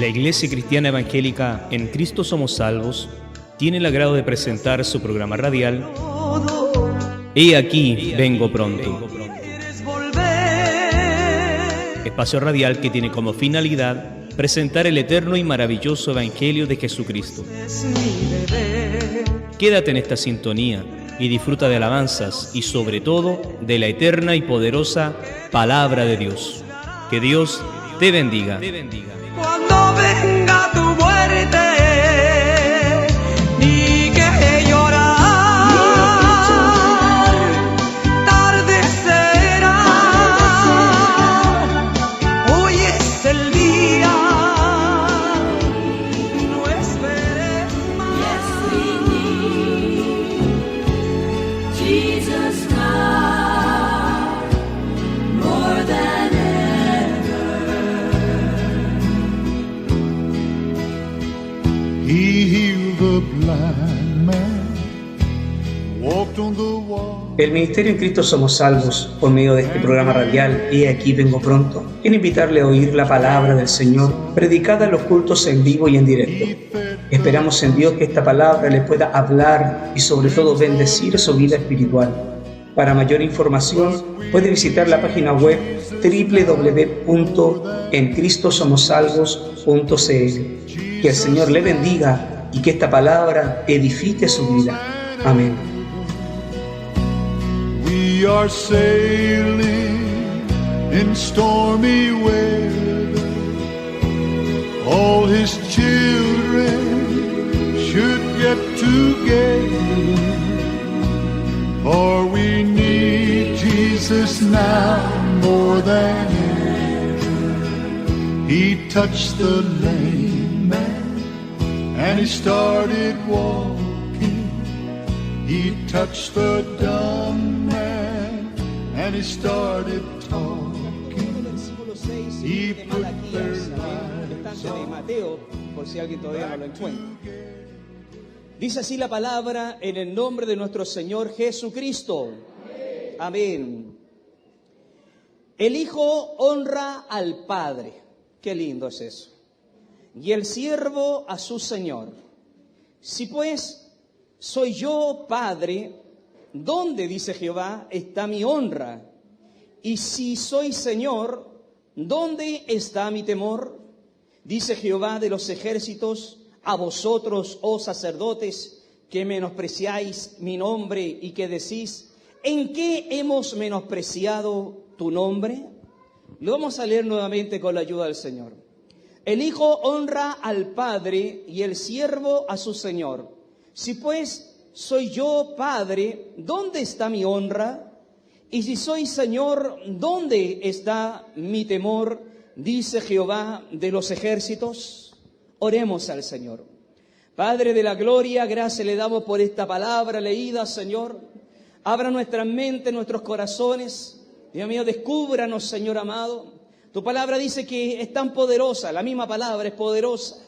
La Iglesia Cristiana Evangélica En Cristo Somos Salvos tiene el agrado de presentar su programa radial He aquí, vengo pronto. Espacio radial que tiene como finalidad presentar el eterno y maravilloso Evangelio de Jesucristo. Quédate en esta sintonía y disfruta de alabanzas y sobre todo de la eterna y poderosa Palabra de Dios. Que Dios te bendiga. Cuando venga tu muerte y que llorar, tarde será. Hoy es el día, no esperes más. Yes, we need Jesus now more than He healed the blind man, walked on the water. El Ministerio En Cristo Somos Salvos, por medio de este programa radial He aquí vengo pronto, quiere invitarle a oír la palabra del Señor, predicada en los cultos en vivo y en directo. Esperamos en Dios que esta palabra le pueda hablar y sobre todo bendecir su vida espiritual. Para mayor información, puede visitar la página web www.encristosomosalvos.cl. Que el Señor le bendiga y que esta palabra edifique su vida. Amén. We are sailing in stormy weather. All His children should get together, for we need Jesus now more than ever. He touched the lame man and he started walking. He touched the dumb man and he started talking. Versículo 6 He en put Malaquías, their amén, lives restante de Mateo, por si alguien todavía no lo encuentra. Dice así la palabra en el nombre de nuestro Señor Jesucristo. Amén. El Hijo honra al Padre. Qué lindo es eso. Y el siervo a su Señor. Si pues soy yo Padre, ¿dónde, dice Jehová, está mi honra? Y si soy Señor, ¿dónde está mi temor? Dice Jehová de los ejércitos, a vosotros, oh sacerdotes, que menospreciáis mi nombre y que decís, ¿en qué hemos menospreciado tu nombre? Lo vamos a leer nuevamente con la ayuda del Señor. El Hijo honra al Padre y el siervo a su Señor. Si pues soy yo Padre, ¿dónde está mi honra? Y si soy Señor, ¿dónde está mi temor? Dice Jehová de los ejércitos. Oremos al Señor. Padre de la gloria, gracias le damos por esta palabra leída, Señor. Abra nuestra mente, nuestros corazones. Dios mío, descúbranos, Señor amado. Tu palabra dice que es tan poderosa, la misma palabra es poderosa,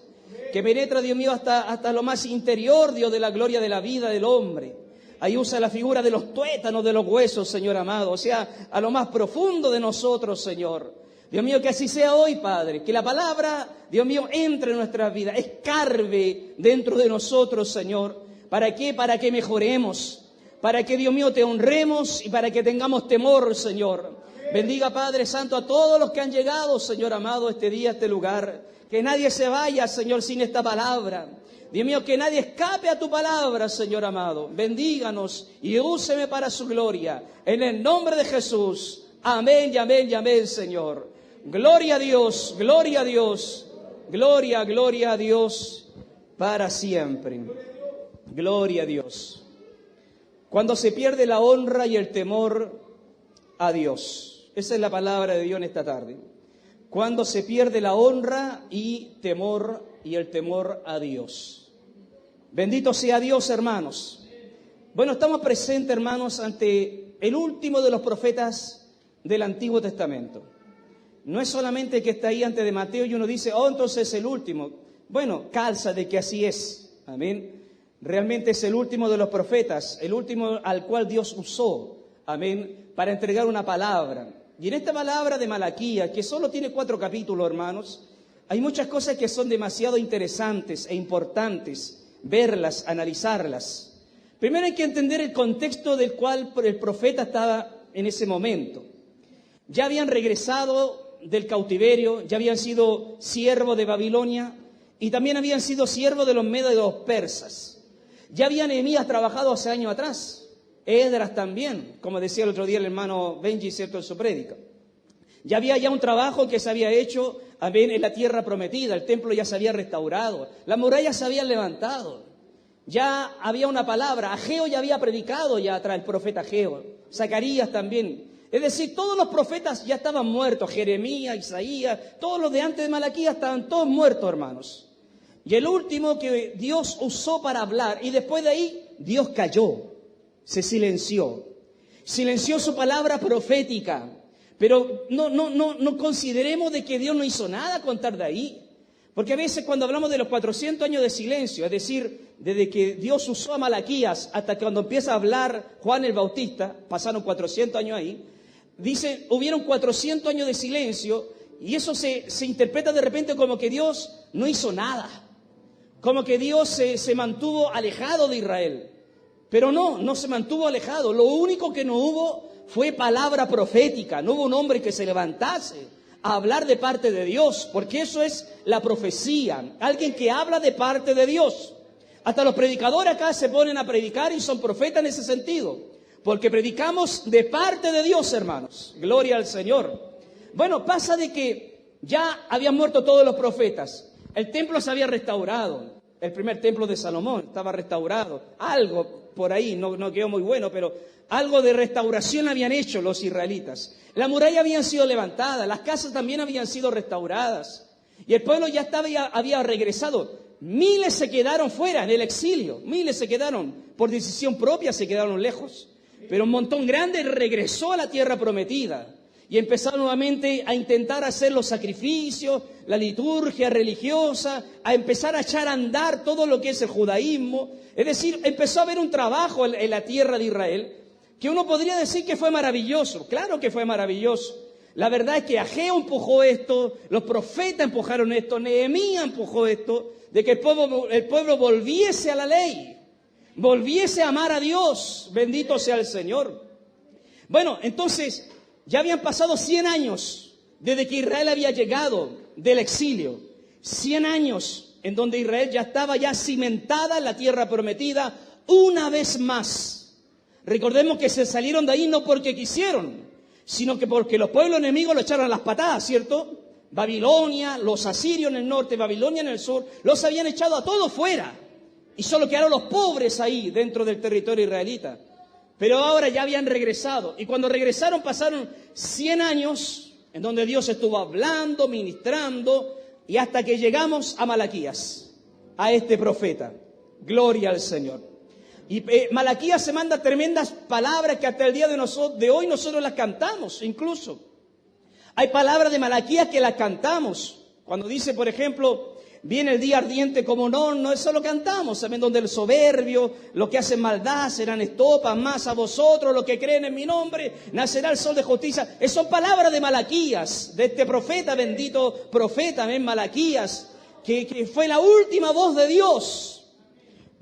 que penetra, Dios mío, hasta lo más interior, Dios, de la gloria de la vida del hombre. Ahí usa la figura de los tuétanos de los huesos, Señor amado, o sea, a lo más profundo de nosotros, Señor. Dios mío, que así sea hoy, Padre, que la palabra, Dios mío, entre en nuestras vidas, escarbe dentro de nosotros, Señor. ¿Para qué? Para que mejoremos, para que, Dios mío, te honremos y para que tengamos temor, Señor. Bendiga, Padre Santo, a todos los que han llegado, Señor amado, este día, a este lugar. Que nadie se vaya, Señor, sin esta palabra. Dios mío, que nadie escape a tu palabra, Señor amado. Bendíganos y úseme para su gloria. En el nombre de Jesús. Amén y amén y amén, Señor. Gloria a Dios, gloria a Dios. Gloria, gloria a Dios para siempre. Gloria a Dios. Cuando se pierde la honra y el temor a Dios. Esa es la palabra de Dios en esta tarde. Cuando se pierde la honra y el temor a Dios. Bendito sea Dios, hermanos. Bueno, estamos presentes, hermanos, ante el último de los profetas del Antiguo Testamento. No es solamente el que está ahí antes de Mateo y uno dice, oh, entonces es el último. Bueno, calza de que así es. Amén. Realmente es el último de los profetas, el último al cual Dios usó. Amén. Para entregar una palabra. Y en esta palabra de Malaquías, que solo tiene 4 capítulos, hermanos, hay muchas cosas que son demasiado interesantes e importantes verlas, analizarlas. Primero hay que entender el contexto del cual el profeta estaba en ese momento. Ya habían regresado del cautiverio, ya habían sido siervos de Babilonia y también habían sido siervos de los medos y de los persas. Ya había Nehemías trabajado hace años atrás, Esdras también, como decía el otro día el hermano Benji, ¿cierto?, en su prédica. Ya había un trabajo que se había hecho en la tierra prometida, el templo ya se había restaurado, las murallas se habían levantado, ya había una palabra, Ageo ya había predicado ya atrás, el profeta Ageo, Zacarías también. Es decir, todos los profetas ya estaban muertos, Jeremías, Isaías, todos los de antes de Malaquías estaban todos muertos, hermanos. Y el último que Dios usó para hablar, y después de ahí Dios calló, se silenció su palabra profética. Pero no consideremos de que Dios no hizo nada a contar de ahí. Porque a veces cuando hablamos de los 400 años de silencio, es decir, desde que Dios usó a Malaquías hasta que cuando empieza a hablar Juan el Bautista, pasaron 400 años ahí, dice, hubieron 400 años de silencio y eso se interpreta de repente como que Dios no hizo nada, como que Dios se mantuvo alejado de Israel. Pero no se mantuvo alejado. Lo único que no hubo fue palabra profética. No hubo un hombre que se levantase a hablar de parte de Dios, porque eso es la profecía. Alguien que habla de parte de Dios. Hasta los predicadores acá se ponen a predicar y son profetas en ese sentido, porque predicamos de parte de Dios, hermanos. Gloria al Señor. Bueno, pasa de que ya habían muerto todos los profetas. El templo se había restaurado. El primer templo de Salomón estaba restaurado. Algo por ahí, no quedó muy bueno, pero algo de restauración habían hecho los israelitas. La muralla habían sido levantada, las casas también habían sido restauradas. Y el pueblo ya había regresado. Miles se quedaron fuera en el exilio. Miles se quedaron por decisión propia, se quedaron lejos. Pero un montón grande regresó a la tierra prometida. Y empezaron nuevamente a intentar hacer los sacrificios, la liturgia religiosa, a empezar a echar a andar todo lo que es el judaísmo. Es decir, empezó a haber un trabajo en la tierra de Israel que uno podría decir que fue maravilloso. Claro que fue maravilloso. La verdad es que Ageo empujó esto, los profetas empujaron esto, Nehemías empujó esto, de que el pueblo volviese a la ley, volviese a amar a Dios. Bendito sea el Señor. Bueno, entonces ya habían pasado 100 años desde que Israel había llegado del exilio. 100 años en donde Israel ya estaba cimentada en la tierra prometida una vez más. Recordemos que se salieron de ahí no porque quisieron, sino que porque los pueblos enemigos lo echaron a las patadas, ¿cierto? Babilonia, los asirios en el norte, Babilonia en el sur, los habían echado a todos fuera. Y solo quedaron los pobres ahí dentro del territorio israelita. Pero ahora ya habían regresado. Y cuando regresaron pasaron 100 años en donde Dios estuvo hablando, ministrando, y hasta que llegamos a Malaquías, a este profeta. Gloria al Señor. Y Malaquías se manda tremendas palabras que hasta el día de hoy nosotros las cantamos incluso. Hay palabras de Malaquías que las cantamos. Cuando dice, por ejemplo, viene el día ardiente como no, eso lo cantamos. ¿Saben? Donde el soberbio, los que hacen maldad serán estopas, más a vosotros, los que creen en mi nombre, nacerá el sol de justicia. Esas son palabras de Malaquías, de este profeta, bendito profeta, Malaquías, que fue la última voz de Dios.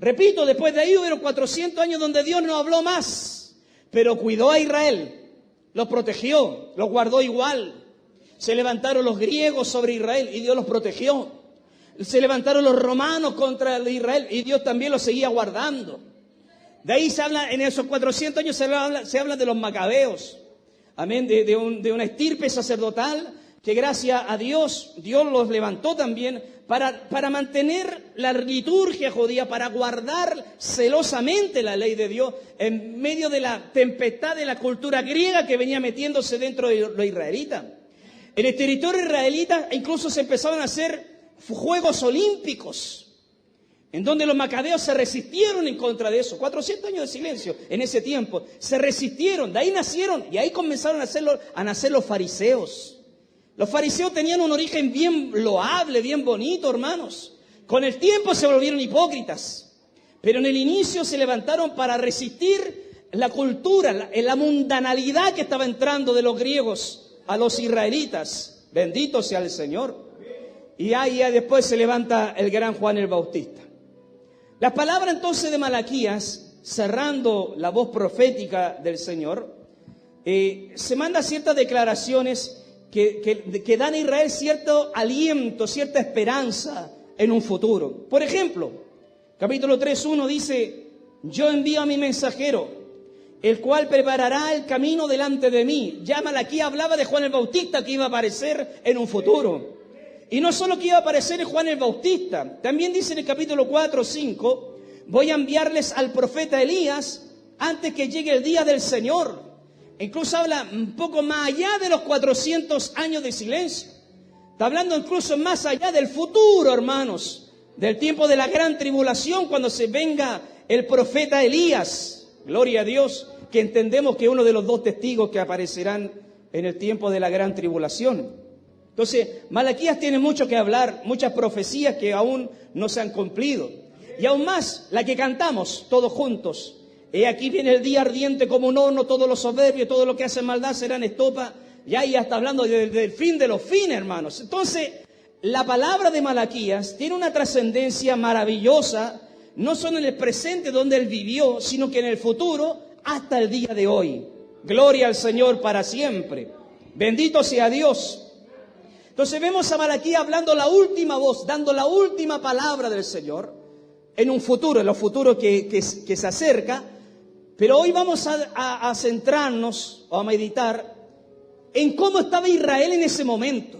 Repito, después de ahí hubieron 400 años donde Dios no habló más, pero cuidó a Israel, los protegió, los guardó igual. Se levantaron los griegos sobre Israel y Dios los protegió. Se levantaron los romanos contra Israel y Dios también los seguía guardando. De ahí se habla, en esos 400 años se habla de los macabeos, amén, de una estirpe sacerdotal que gracias a Dios los levantó también para mantener la liturgia judía, para guardar celosamente la ley de Dios en medio de la tempestad de la cultura griega que venía metiéndose dentro de los israelitas. En el territorio israelita incluso se empezaron a hacer Juegos Olímpicos, en donde los macabeos se resistieron en contra de eso. 400 años de silencio en ese tiempo. Se resistieron, de ahí nacieron y ahí comenzaron a nacer los fariseos. Los fariseos tenían un origen bien loable, bien bonito, hermanos. Con el tiempo se volvieron hipócritas, pero en el inicio se levantaron para resistir la cultura, la mundanalidad que estaba entrando de los griegos a los israelitas. Bendito sea el Señor. y ahí ya después se levanta el gran Juan el Bautista. Las palabras entonces de Malaquías, cerrando la voz profética del Señor, se manda ciertas declaraciones que dan a Israel cierto aliento, cierta esperanza en un futuro. Por ejemplo, capítulo 3:1 dice: yo envío a mi mensajero, el cual preparará el camino delante de mí. Ya Malaquías hablaba de Juan el Bautista que iba a aparecer en un futuro. Y no solo que iba a aparecer en Juan el Bautista, también dice en el capítulo 4:5: voy a enviarles al profeta Elías antes que llegue el día del Señor. Incluso habla un poco más allá de los 400 años de silencio. Está hablando incluso más allá del futuro, hermanos, del tiempo de la gran tribulación, cuando se venga el profeta Elías. Gloria a Dios, que entendemos que es uno de los 2 testigos que aparecerán en el tiempo de la gran tribulación. Entonces, Malaquías tiene mucho que hablar, muchas profecías que aún no se han cumplido. Y aún más, la que cantamos todos juntos. He aquí viene el día ardiente como un horno, todos los soberbios, todo lo que hacen maldad serán estopa. Ya está hablando del fin de los fines, hermanos. Entonces, la palabra de Malaquías tiene una trascendencia maravillosa, no solo en el presente donde él vivió, sino que en el futuro hasta el día de hoy. Gloria al Señor para siempre. Bendito sea Dios. Entonces vemos a Malaquías hablando la última voz, dando la última palabra del Señor en un futuro, en lo futuro que se acerca. Pero hoy vamos a centrarnos o a meditar en cómo estaba Israel en ese momento.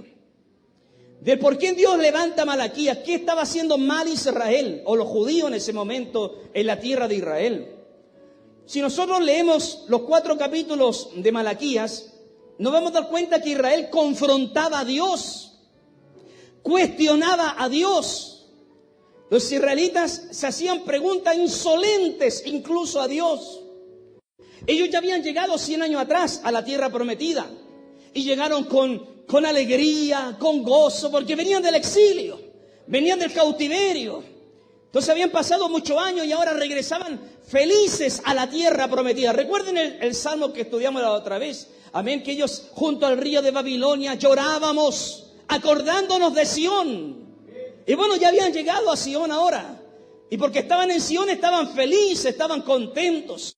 De por qué Dios levanta a Malaquías, qué estaba haciendo mal Israel o los judíos en ese momento en la tierra de Israel. Si nosotros leemos los 4 capítulos de Malaquías, nos vamos a dar cuenta que Israel confrontaba a Dios, cuestionaba a Dios. Los israelitas se hacían preguntas insolentes incluso a Dios. Ellos ya habían llegado 100 años atrás a la tierra prometida y llegaron con alegría, con gozo, porque venían del exilio, venían del cautiverio. Entonces habían pasado muchos años y ahora regresaban felices a la tierra prometida. Recuerden el salmo que estudiamos la otra vez. Amén, que ellos junto al río de Babilonia llorábamos, acordándonos de Sión. Y bueno, ya habían llegado a Sión ahora. Y porque estaban en Sión estaban felices, estaban contentos.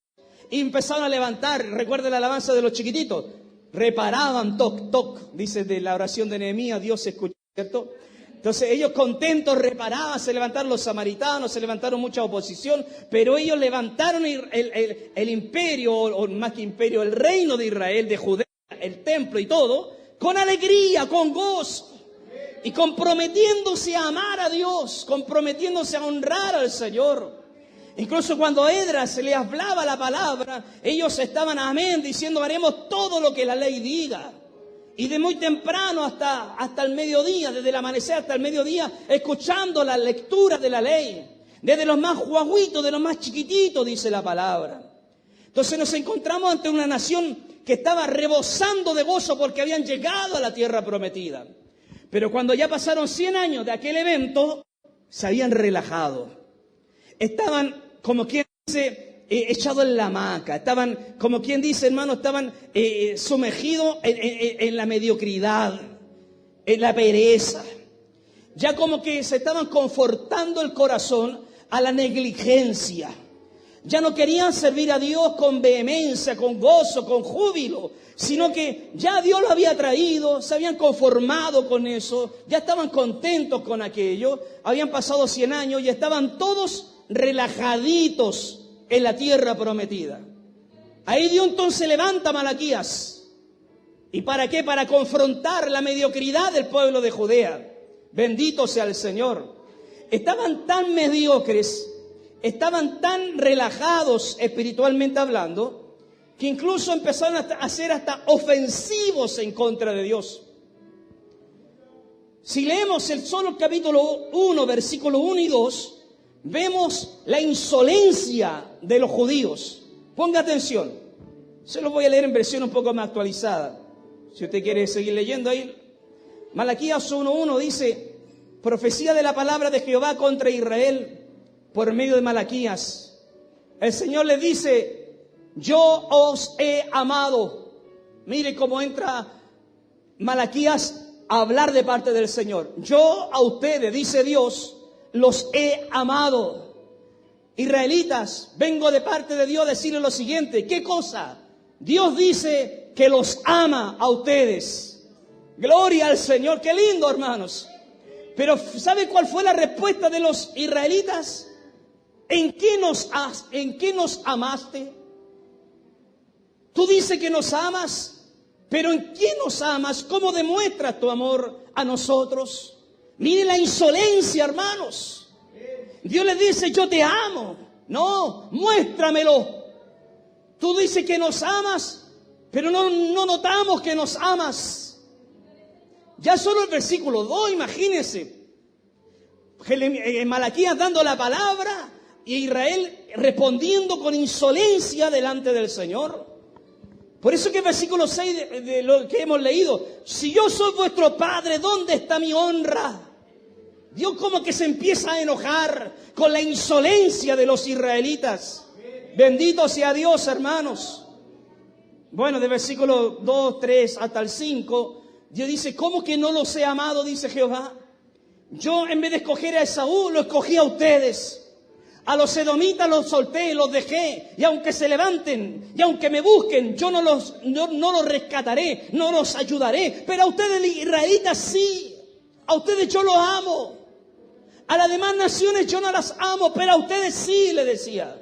Y empezaron a levantar, recuerden la alabanza de los chiquititos. Reparaban, toc, toc, dice de la oración de Nehemías, Dios escuchó, ¿cierto? Entonces ellos contentos reparaban, se levantaron los samaritanos, se levantaron mucha oposición, pero ellos levantaron el imperio, o más que imperio, el reino de Israel, de Judea, el templo y todo, con alegría, con gozo, y comprometiéndose a amar a Dios, comprometiéndose a honrar al Señor. Incluso cuando Esdras se les hablaba la palabra, ellos estaban amén, diciendo haremos todo lo que la ley diga. Y de muy temprano hasta el mediodía, desde el amanecer hasta el mediodía, escuchando la lectura de la ley. Desde los más guaguitos, de los más chiquititos, dice la palabra. Entonces nos encontramos ante una nación que estaba rebosando de gozo porque habían llegado a la tierra prometida. Pero cuando ya pasaron 100 años de aquel evento, se habían relajado. Estaban, como quien dice, echados en la hamaca. Estaban, como quien dice, hermano, estaban sumergidos en la mediocridad, en la pereza. Ya como que se estaban confortando el corazón a la negligencia. Ya no querían servir a Dios con vehemencia, con gozo, con júbilo, sino que ya Dios lo había traído, se habían conformado con eso, ya estaban contentos con aquello, habían pasado 100 años y estaban todos relajaditos en la tierra prometida. Ahí Dios entonces levanta a Malaquías. ¿Y para qué? Para confrontar la mediocridad del pueblo de Judea. Bendito sea el Señor. Estaban tan mediocres, estaban tan relajados espiritualmente hablando, que incluso empezaron a ser hasta ofensivos en contra de Dios. Si leemos el solo capítulo 1, versículo 1 y 2, vemos la insolencia de los judíos. Ponga atención. Se los voy a leer en versión un poco más actualizada. Si usted quiere seguir leyendo ahí. Malaquías 1:1 dice: profecía de la palabra de Jehová contra Israel por medio de Malaquías. El Señor le dice: yo os he amado. Mire cómo entra Malaquías a hablar de parte del Señor. Yo a ustedes, dice Dios, los he amado. Israelitas, vengo de parte de Dios a decirles lo siguiente. ¿Qué cosa? Dios dice que los ama a ustedes. Gloria al Señor. Qué lindo, hermanos. Pero ¿sabe cuál fue la respuesta de los israelitas? ¿En qué nos amaste? Tú dices que nos amas, pero ¿en qué nos amas? ¿Cómo demuestras tu amor a nosotros? Miren la insolencia, hermanos. Dios les dice, yo te amo. No, muéstramelo. Tú dices que nos amas, pero no notamos que nos amas. Ya solo el versículo 2, imagínense. Malaquías dando la palabra y Israel respondiendo con insolencia delante del Señor. Por eso que el versículo 6 de lo que hemos leído, si yo soy vuestro padre, ¿dónde está mi honra? Dios como que se empieza a enojar con la insolencia de los israelitas. Bendito sea Dios, hermanos. Bueno, de versículo 2, 3 hasta el 5, Dios dice, ¿cómo que no los he amado? Dice Jehová. Yo en vez de escoger a Esaú, lo escogí a ustedes. A los edomitas los solté, los dejé. Y aunque se levanten, y aunque me busquen, yo no los rescataré, no los ayudaré. Pero a ustedes, israelitas, sí. A ustedes yo los amo. A las demás naciones yo no las amo, pero a ustedes sí, le decía.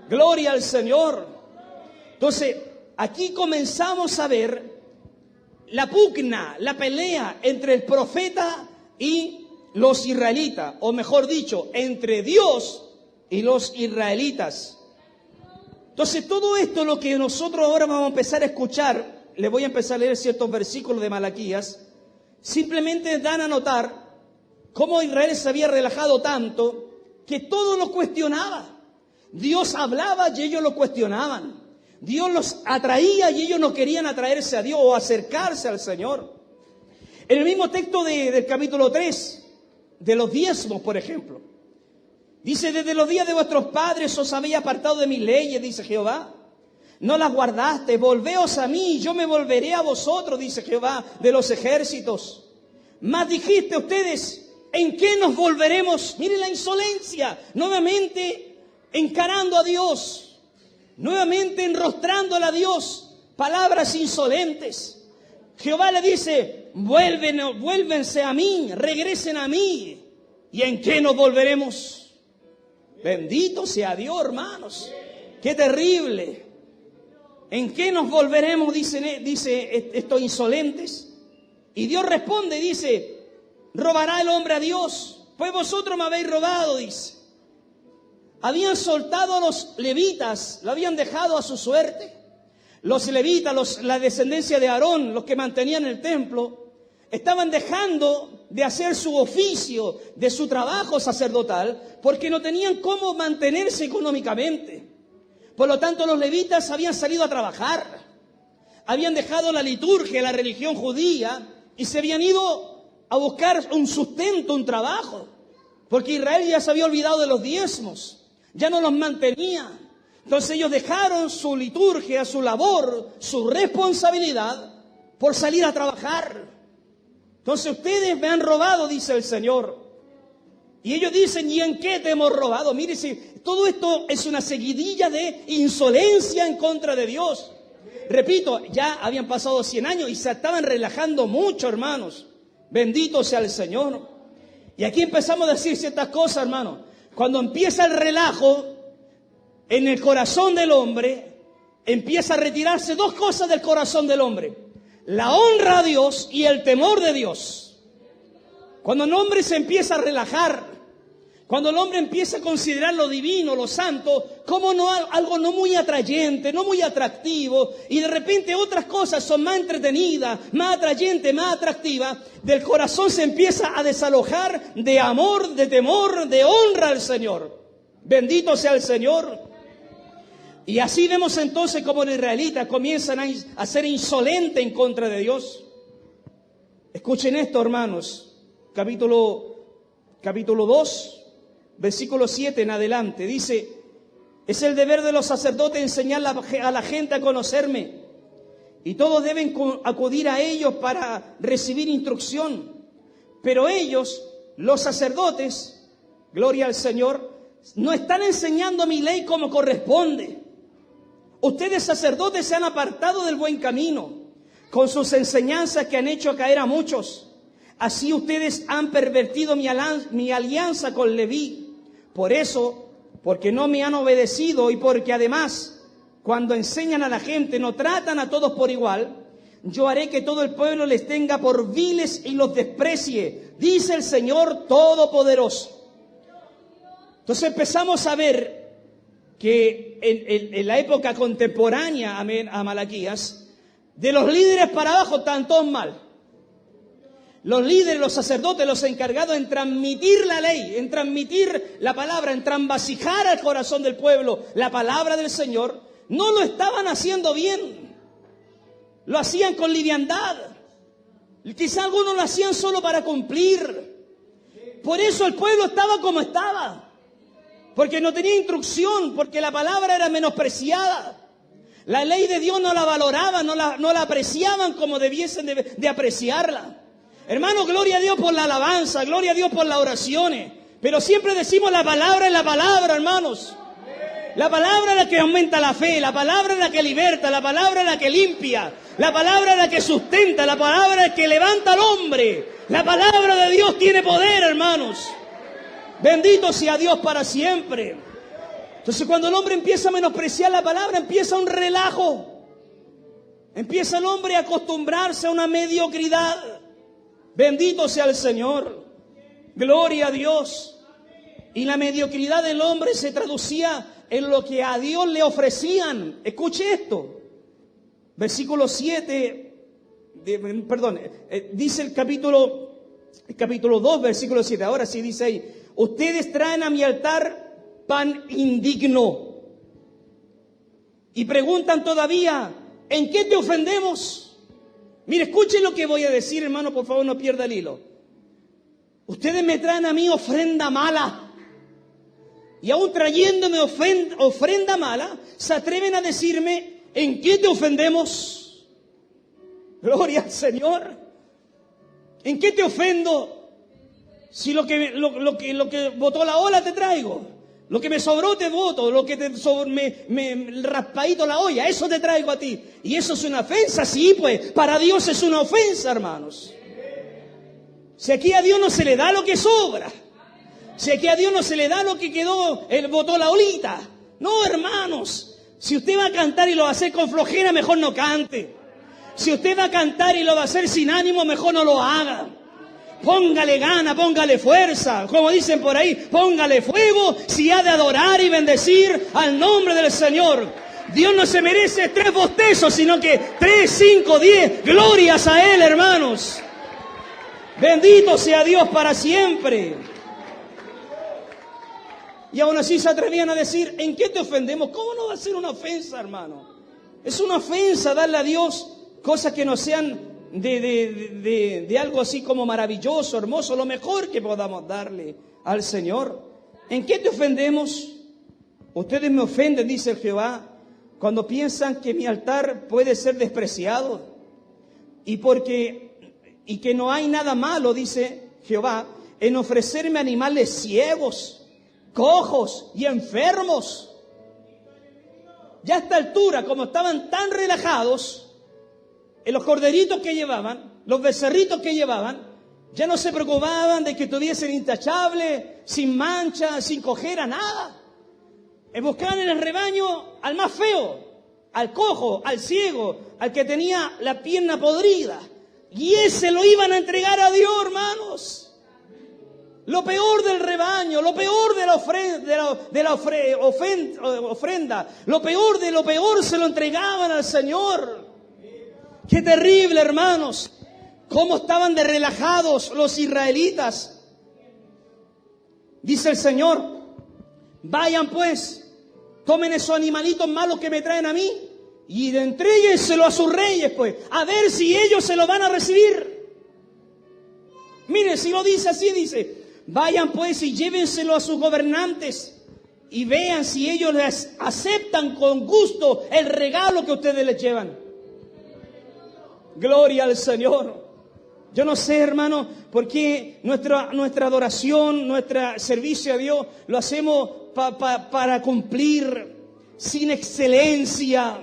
Gloria al Señor. Entonces, aquí comenzamos a ver la pugna, la pelea entre el profeta y los israelitas, o mejor dicho, entre Dios y los israelitas. Entonces, todo esto es lo que nosotros ahora vamos a empezar a escuchar. Les voy a empezar a leer ciertos versículos de Malaquías. Simplemente dan a notar cómo Israel se había relajado tanto que todo lo cuestionaba. Dios hablaba y ellos lo cuestionaban. Dios los atraía y ellos no querían atraerse a Dios o acercarse al Señor. En el mismo texto del capítulo 3, de los diezmos, por ejemplo, dice, desde los días de vuestros padres os habéis apartado de mis leyes, dice Jehová. No las guardaste, volveos a mí, yo me volveré a vosotros, dice Jehová de los ejércitos. Mas dijiste ustedes, ¿en qué nos volveremos? Miren la insolencia, nuevamente encarando a Dios. Nuevamente enrostrándole a Dios, palabras insolentes. Jehová le dice, vuélvense a mí, regresen a mí. ¿Y en qué nos volveremos? Bendito sea Dios, hermanos. Qué terrible. ¿En qué nos volveremos? Dice estos insolentes. Y Dios responde, dice, ¿robará el hombre a Dios? Pues vosotros me habéis robado, dice. Habían soltado a los levitas, lo habían dejado a su suerte. Los levitas, la descendencia de Aarón, los que mantenían el templo, estaban dejando de hacer su oficio, de su trabajo sacerdotal, porque no tenían cómo mantenerse económicamente. Por lo tanto, los levitas habían salido a trabajar, habían dejado la liturgia, la religión judía, y se habían ido a buscar un sustento, un trabajo, porque Israel ya se había olvidado de los diezmos. Ya no los mantenía. Entonces ellos dejaron su liturgia, su labor, su responsabilidad por salir a trabajar. Entonces ustedes me han robado, dice el Señor. Y ellos dicen, ¿y en qué te hemos robado? Mire, si todo esto es una seguidilla de insolencia en contra de Dios. Repito, ya habían pasado 100 años y se estaban relajando mucho, hermanos. Bendito sea el Señor. Y aquí empezamos a decir ciertas cosas, hermanos. Cuando empieza el relajo en el corazón del hombre, empieza a retirarse dos cosas del corazón del hombre. La honra a Dios y el temor de Dios. Cuando el hombre se empieza a relajar, cuando el hombre empieza a considerar lo divino, lo santo, como algo no muy atrayente, no muy atractivo, y de repente otras cosas son más entretenidas, más atrayentes, más atractivas, del corazón se empieza a desalojar de amor, de temor, de honra al Señor. Bendito sea el Señor. Y así vemos entonces como los israelitas comienzan a ser insolentes en contra de Dios. Escuchen esto, hermanos. Capítulo 2, versículo 7 en adelante. Dice, es el deber de los sacerdotes enseñar a la gente a conocerme y todos deben acudir a ellos para recibir instrucción. Pero ellos, los sacerdotes, gloria al Señor, no están enseñando mi ley como corresponde. Ustedes sacerdotes se han apartado del buen camino con sus enseñanzas que han hecho caer a muchos. Así ustedes han pervertido mi alianza con Leví. Por eso, porque no me han obedecido y porque además, cuando enseñan a la gente, no tratan a todos por igual, yo haré que todo el pueblo les tenga por viles y los desprecie, dice el Señor Todopoderoso. Entonces empezamos a ver que en la época contemporánea, amén, a Malaquías, de los líderes para abajo están todos mal. Los líderes, los sacerdotes, los encargados en transmitir la ley, en transmitir la palabra, en transvasijar al corazón del pueblo la palabra del Señor, no lo estaban haciendo bien. Lo hacían con liviandad. Quizá algunos lo hacían solo para cumplir. Por eso el pueblo estaba como estaba. Porque no tenía instrucción, porque la palabra era menospreciada. La ley de Dios no la valoraban, no la apreciaban como debiesen de apreciarla. Hermano, gloria a Dios por la alabanza, gloria a Dios por las oraciones. Pero siempre decimos la palabra es la palabra, hermanos. La palabra es la que aumenta la fe, la palabra es la que liberta, la palabra es la que limpia, la palabra es la que sustenta, la palabra es la que levanta al hombre. La palabra de Dios tiene poder, hermanos. Bendito sea Dios para siempre. Entonces cuando el hombre empieza a menospreciar la palabra, empieza un relajo. Empieza el hombre a acostumbrarse a una mediocridad. Bendito sea el Señor. Gloria a Dios. Y la mediocridad del hombre se traducía en lo que a Dios le ofrecían. Escuche esto. Versículo 7, dice el capítulo 2, versículo 7. Ahora sí dice ahí: ustedes traen a mi altar pan indigno. Y preguntan todavía, ¿en qué te ofendemos? Mire, escuchen lo que voy a decir, hermano, por favor, no pierda el hilo. Ustedes me traen a mí ofrenda mala. Y aún trayéndome ofrenda mala, se atreven a decirme, ¿en qué te ofendemos? Gloria al Señor. ¿En qué te ofendo? Si lo que botó la ola te traigo, lo que me sobró te boto, lo que me raspadito la olla, eso te traigo a ti. ¿Y eso es una ofensa? Sí, pues, para Dios es una ofensa, hermanos. Si aquí a Dios no se le da lo que sobra, si aquí a Dios no se le da lo que quedó, él botó la olita. No, hermanos, si usted va a cantar y lo va a hacer con flojera, mejor no cante. Si usted va a cantar y lo va a hacer sin ánimo, mejor no lo haga. Póngale gana, póngale fuerza, como dicen por ahí, póngale fuego si ha de adorar y bendecir al nombre del Señor. Dios no se merece 3 bostezos, sino que 3, 5, 10 glorias a Él, hermanos. Bendito sea Dios para siempre. Y aún así se atrevían a decir, ¿en qué te ofendemos? ¿Cómo no va a ser una ofensa, hermano? Es una ofensa darle a Dios cosas que no sean de algo así como maravilloso, hermoso, lo mejor que podamos darle al Señor. ¿En qué te ofendemos? Ustedes me ofenden, dice Jehová, cuando piensan que mi altar puede ser despreciado. Y que no hay nada malo, dice Jehová, en ofrecerme animales ciegos, cojos y enfermos. Ya a esta altura, como estaban tan relajados, en los corderitos que llevaban, los becerritos que llevaban, ya no se preocupaban de que estuviesen intachables, sin mancha, sin cojera, nada. Buscaban en el rebaño al más feo, al cojo, al ciego, al que tenía la pierna podrida. Y ese lo iban a entregar a Dios, hermanos. Lo peor del rebaño, lo peor de la ofrenda, lo peor de lo peor se lo entregaban al Señor. Qué terrible, hermanos, cómo estaban de relajados los israelitas. Dice el Señor, vayan pues, tomen esos animalitos malos que me traen a mí y entréguenselo a sus reyes, pues, a ver si ellos se lo van a recibir. Miren, si lo dice así, dice, vayan pues y llévenselo a sus gobernantes y vean si ellos les aceptan con gusto el regalo que ustedes les llevan. Gloria al Señor. Yo no sé, hermano, por qué nuestra adoración, nuestro servicio a Dios lo hacemos para cumplir, sin excelencia,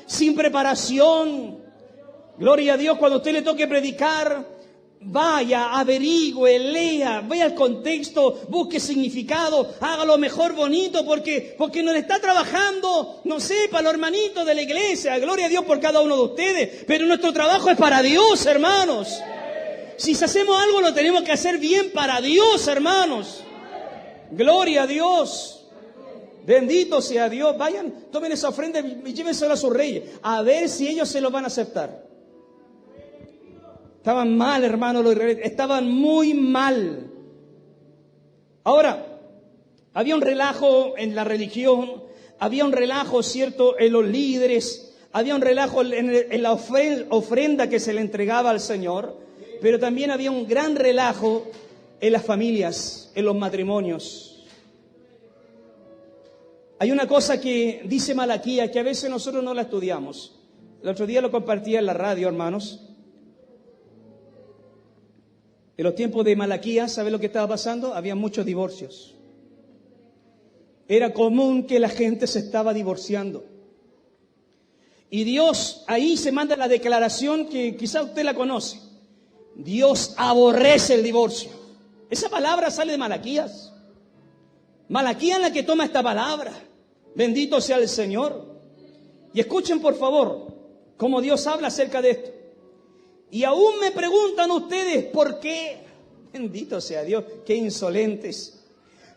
sin preparación. Gloria a Dios, cuando a usted le toque predicar, vaya, averigüe, lea, vea el contexto, busque significado, hágalo mejor bonito, porque no le está trabajando, no sé, para los hermanitos de la iglesia. Gloria a Dios por cada uno de ustedes, pero nuestro trabajo es para Dios, hermanos. Si hacemos algo, lo tenemos que hacer bien para Dios, hermanos. Gloria a Dios. Bendito sea Dios. Vayan, tomen esa ofrenda y llévensela a sus reyes, a ver si ellos se lo van a aceptar. Estaban mal, hermanos, los israelitas. Estaban muy mal. Ahora, había un relajo en la religión. Había un relajo, ¿cierto?, en los líderes. Había un relajo en la ofrenda que se le entregaba al Señor. Pero también había un gran relajo en las familias, en los matrimonios. Hay una cosa que dice Malaquías que a veces nosotros no la estudiamos. El otro día lo compartía en la radio, hermanos. En los tiempos de Malaquías, ¿sabe lo que estaba pasando? Había muchos divorcios. Era común que la gente se estaba divorciando. Y Dios ahí se manda la declaración que quizá usted la conoce. Dios aborrece el divorcio. Esa palabra sale de Malaquías. Malaquías es la que toma esta palabra. Bendito sea el Señor. Y escuchen por favor cómo Dios habla acerca de esto. Y aún me preguntan ustedes por qué. Bendito sea Dios, qué insolentes.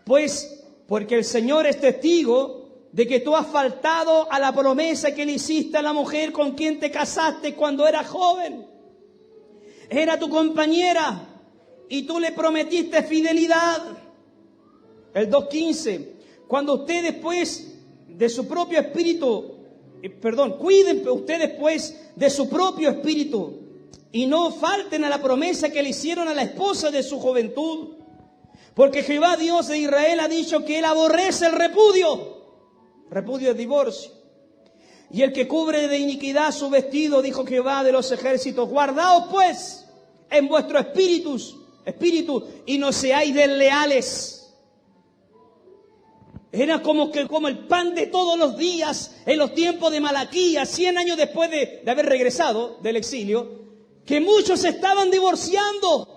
Pues porque el Señor es testigo de que tú has faltado a la promesa que le hiciste a la mujer con quien te casaste cuando eras joven. Era tu compañera y tú le prometiste fidelidad. El 2:15. Cuando ustedes pues de su propio espíritu, cuiden ustedes pues de su propio espíritu y no falten a la promesa que le hicieron a la esposa de su juventud. Porque Jehová Dios de Israel ha dicho que Él aborrece el repudio. Repudio es divorcio. Y el que cubre de iniquidad su vestido, dijo Jehová de los ejércitos, guardaos pues en vuestro espíritu y no seáis desleales. Era como el pan de todos los días en los tiempos de Malaquías, 100 años después de haber regresado del exilio, que muchos estaban divorciando.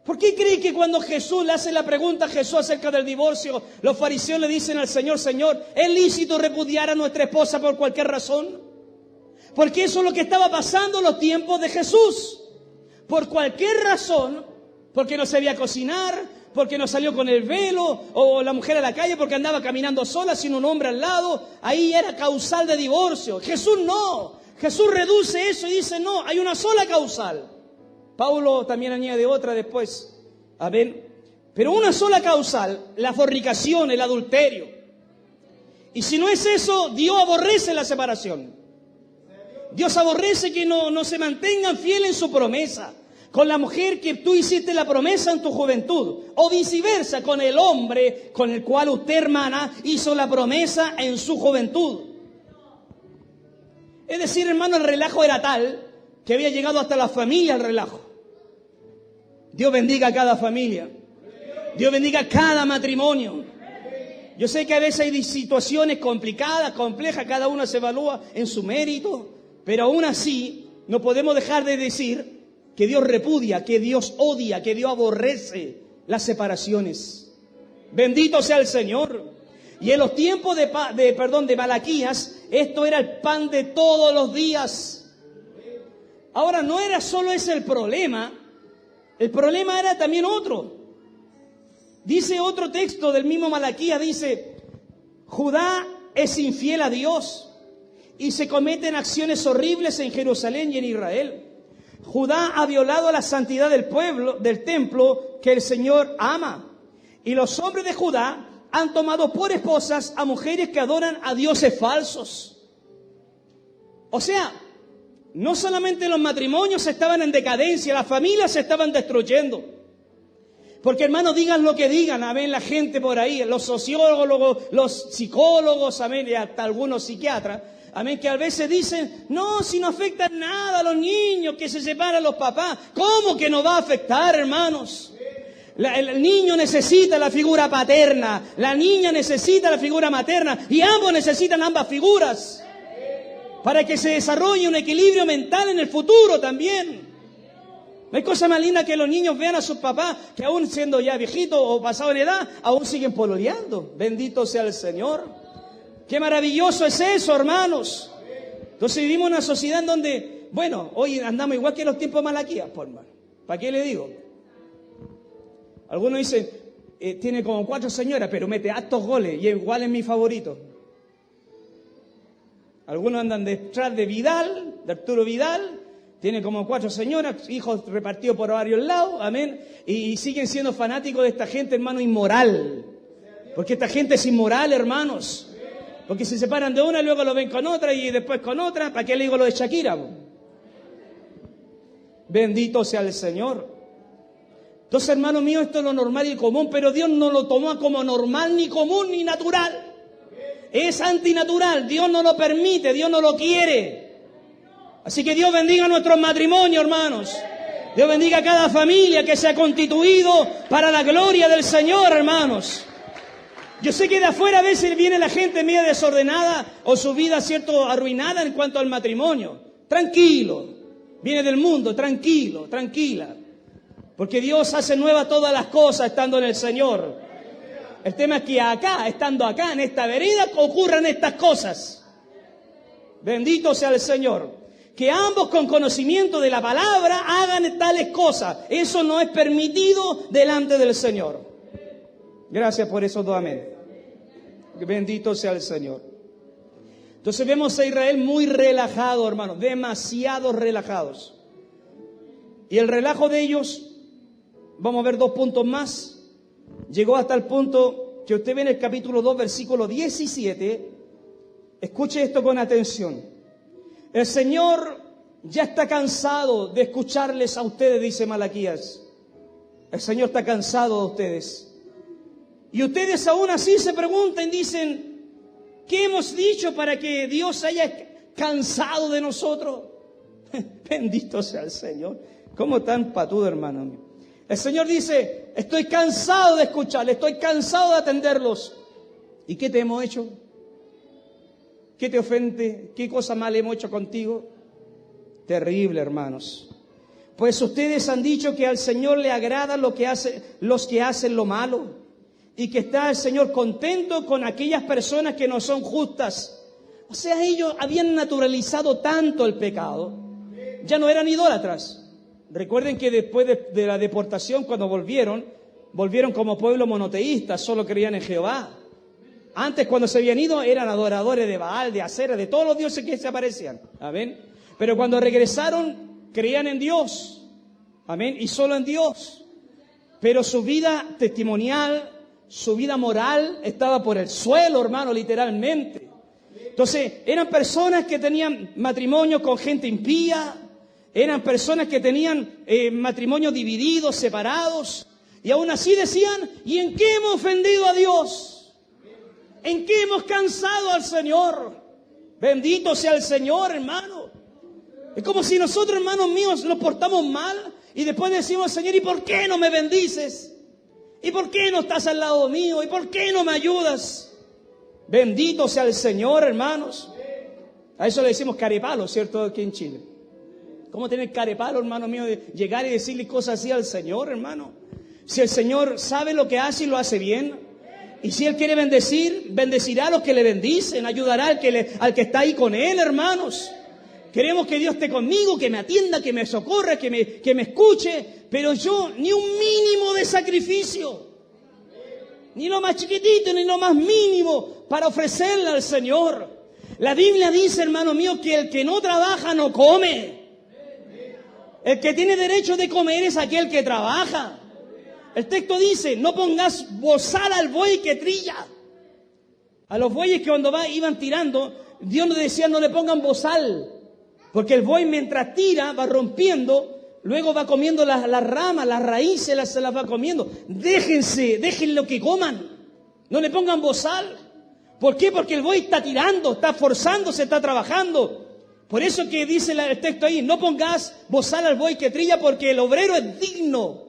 ¿Por qué cree que cuando Jesús le hace la pregunta a Jesús acerca del divorcio, los fariseos le dicen al Señor, Señor, ¿es lícito repudiar a nuestra esposa por cualquier razón? Porque eso es lo que estaba pasando en los tiempos de Jesús. Por cualquier razón, porque no sabía cocinar, porque no salió con el velo, o la mujer a la calle porque andaba caminando sola sin un hombre al lado, ahí era causal de divorcio. Jesús no. Jesús reduce eso y dice, no, hay una sola causal. Pablo también añade otra después. Amén. Pero una sola causal, la fornicación, el adulterio. Y si no es eso, Dios aborrece la separación. Dios aborrece que no se mantengan fieles en su promesa. Con la mujer que tú hiciste la promesa en tu juventud. O viceversa, con el hombre con el cual usted, hermana, hizo la promesa en su juventud. Es decir, hermano, el relajo era tal que había llegado hasta la familia el relajo. Dios bendiga a cada familia. Dios bendiga a cada matrimonio. Yo sé que a veces hay situaciones complicadas, complejas, cada uno se evalúa en su mérito, pero aún así no podemos dejar de decir que Dios repudia, que Dios odia, que Dios aborrece las separaciones. Bendito sea el Señor. Y en los tiempos de Malaquías, esto era el pan de todos los días. Ahora, no era solo ese el problema era también otro. Dice otro texto del mismo Malaquías, dice, Judá es infiel a Dios y se cometen acciones horribles en Jerusalén y en Israel. Judá ha violado la santidad del pueblo, del templo que el Señor ama. Y los hombres de Judá han tomado por esposas a mujeres que adoran a dioses falsos. O sea, no solamente los matrimonios estaban en decadencia, las familias se estaban destruyendo. Porque, hermanos, digan lo que digan, amén, la gente por ahí, los sociólogos, los psicólogos, amén, y hasta algunos psiquiatras, Amén, que a veces dicen, no, si no afecta nada a los niños que se separan los papás. ¿Cómo que no va a afectar, hermanos? El niño necesita la figura paterna, la niña necesita la figura materna y ambos necesitan ambas figuras para que se desarrolle un equilibrio mental en el futuro también. No hay cosa más linda que los niños vean a sus papás que aún siendo ya viejitos o pasados en edad, aún siguen pololeando. Bendito sea el Señor. Qué maravilloso es eso, hermanos. Entonces vivimos en una sociedad en donde, bueno, hoy andamos igual que en los tiempos de Malaquías, por hermano. ¿Para qué le digo? Algunos dicen, tiene como 4 señoras, pero mete hartos goles y igual es mi favorito. Algunos andan detrás de Vidal, de Arturo Vidal, tiene como 4 señoras, hijos repartidos por varios lados, amén, y siguen siendo fanáticos de esta gente, hermano, inmoral. Porque esta gente es inmoral, hermanos. Porque se separan de una y luego lo ven con otra y después con otra. ¿Para qué le digo lo de Shakira? Bendito sea el Señor. Entonces, hermano mío, esto es lo normal y común, pero Dios no lo tomó como normal, ni común, ni natural. Es antinatural, Dios no lo permite, Dios no lo quiere. Así que Dios bendiga nuestros matrimonios, hermanos. Dios bendiga a cada familia que se ha constituido para la gloria del Señor, hermanos. Yo sé que de afuera a veces viene la gente media desordenada o su vida, cierto, arruinada en cuanto al matrimonio. Tranquilo, viene del mundo, tranquilo, tranquila. Porque Dios hace nuevas todas las cosas estando en el Señor. El tema es que acá, estando acá, en esta vereda, ocurran estas cosas. Bendito sea el Señor. Que ambos con conocimiento de la palabra hagan tales cosas. Eso no es permitido delante del Señor. Gracias por esos 2 amén. Bendito sea el Señor. Entonces vemos a Israel muy relajado, hermanos, demasiado relajados. Y el relajo de ellos, vamos a ver 2 puntos más, llegó hasta el punto que usted ve en el capítulo 2, versículo 17. Escuche esto con atención. El Señor ya está cansado de escucharles a ustedes, dice Malaquías. El Señor está cansado de ustedes. Y ustedes aún así se preguntan, dicen, ¿qué hemos dicho para que Dios haya cansado de nosotros? Bendito sea el Señor. ¿Cómo tan patudo, hermano mío? El Señor dice, estoy cansado de escucharles, estoy cansado de atenderlos. ¿Y qué te hemos hecho? ¿Qué te ofende? ¿Qué cosa mal hemos hecho contigo? Terrible, hermanos. Pues ustedes han dicho que al Señor le agrada los que hacen lo malo. Y que está el Señor contento con aquellas personas que no son justas. O sea, ellos habían naturalizado tanto el pecado. Ya no eran idólatras. Recuerden que después de la deportación, cuando volvieron como pueblo monoteísta, solo creían en Jehová. Antes, cuando se habían ido, eran adoradores de Baal, de Acera, de todos los dioses que se aparecían. Amén. Pero cuando regresaron, creían en Dios. Amén. Y solo en Dios. Pero su vida testimonial, su vida moral estaba por el suelo, hermano, literalmente. Entonces, eran personas que tenían matrimonio con gente impía, eran personas que tenían matrimonios divididos, separados, y aún así decían, ¿y en qué hemos ofendido a Dios? ¿En qué hemos cansado al Señor? Bendito sea el Señor, hermano. Es como si nosotros, hermanos míos, nos portamos mal y después decimos, Señor, ¿y por qué no me bendices? ¿Y por qué no estás al lado mío? ¿Y por qué no me ayudas? Bendito sea el Señor, hermanos. A eso le decimos carepalo, ¿cierto? Aquí en Chile. ¿Cómo tener carepalo, hermano mío, de llegar y decirle cosas así al Señor, hermano? Si el Señor sabe lo que hace y lo hace bien. Y si Él quiere bendecir, bendecirá a los que le bendicen. Ayudará al que está ahí con Él, hermanos. Queremos que Dios esté conmigo, que me atienda, que me socorra, que me escuche. Pero yo, ni un mínimo de sacrificio, ni lo más chiquitito, ni lo más mínimo para ofrecerle al Señor. La Biblia dice, hermano mío, que el que no trabaja no come. El que tiene derecho de comer es aquel que trabaja. El texto dice, no pongas bozal al buey que trilla. A los bueyes que cuando iban tirando, Dios nos decía, no le pongan bozal. Porque el buey mientras tira va rompiendo, luego va comiendo las ramas, las raíces, se las va comiendo. Dejen lo que coman. No le pongan bozal. ¿Por qué? Porque el buey está tirando, está forzándose, está trabajando. Por eso que dice el texto ahí, no pongas bozal al buey que trilla, porque el obrero es digno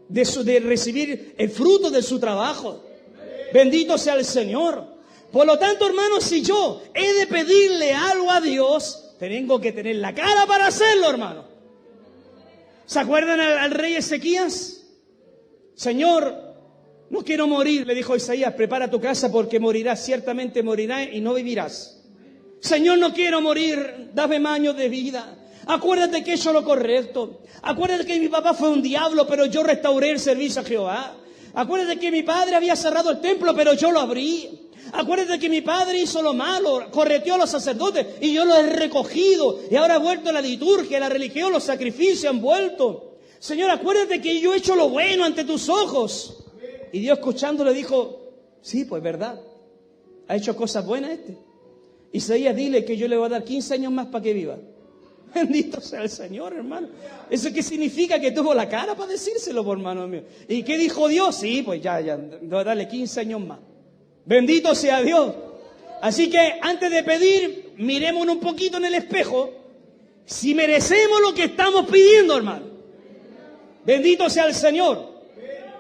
de recibir el fruto de su trabajo. Bendito sea el Señor. Por lo tanto, hermanos, si yo he de pedirle algo a Dios, tengo que tener la cara para hacerlo, hermano. ¿Se acuerdan al rey Ezequías? Señor, no quiero morir, le dijo Isaías, prepara tu casa porque morirás, ciertamente morirás y no vivirás. Señor, no quiero morir, dame más años de vida. Acuérdate que he hecho lo correcto. Acuérdate que mi papá fue un diablo, pero yo restauré el servicio a Jehová. Acuérdate que mi padre había cerrado el templo, pero yo lo abrí. Acuérdate que mi padre hizo lo malo, correteó a los sacerdotes y yo lo he recogido. Y ahora ha vuelto la liturgia, la religión, los sacrificios han vuelto. Señor, acuérdate que yo he hecho lo bueno ante tus ojos. Y Dios, escuchándole, dijo, sí, pues verdad, ha hecho cosas buenas este. Isaías, dile que yo le voy a dar 15 años más para que viva. Bendito sea el Señor, hermano. ¿Eso qué significa? Que tuvo la cara para decírselo, por hermano mío. ¿Y qué dijo Dios? Sí, pues ya, voy a darle 15 años más. Bendito sea Dios. Así que antes de pedir, mirémonos un poquito en el espejo si merecemos lo que estamos pidiendo, hermano. Bendito sea el Señor.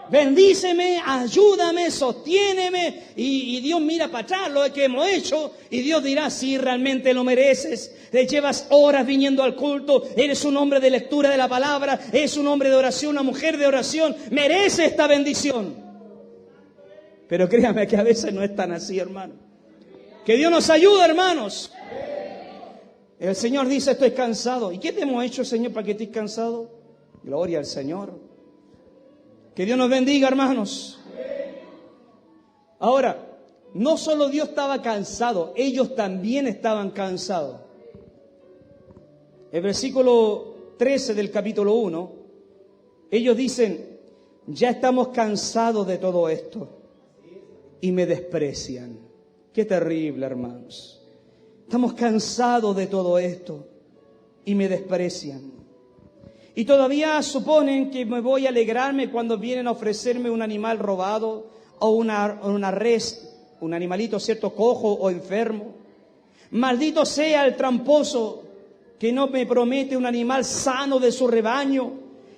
Bendíceme, ayúdame, sostiéneme. Y Dios mira para atrás lo que hemos hecho. Y Dios dirá, sí, realmente lo mereces. Te llevas horas viniendo al culto. Eres un hombre de lectura de la palabra. Eres un hombre de oración, una mujer de oración. Merece esta bendición. Pero créame que a veces no es tan así, hermano. Que Dios nos ayude, hermanos. El Señor dice, estoy cansado. ¿Y qué te hemos hecho, Señor, para que estés cansado? Gloria al Señor. Que Dios nos bendiga, hermanos. Ahora, no solo Dios estaba cansado, ellos también estaban cansados. El versículo 13 del capítulo 1, ellos dicen, ya estamos cansados de todo esto y me desprecian. Qué terrible, hermanos. Estamos cansados de todo esto y me desprecian. Y todavía suponen que me voy a alegrarme cuando vienen a ofrecerme un animal robado o una res, un animalito, cierto, cojo o enfermo. Maldito sea el tramposo que no me promete un animal sano de su rebaño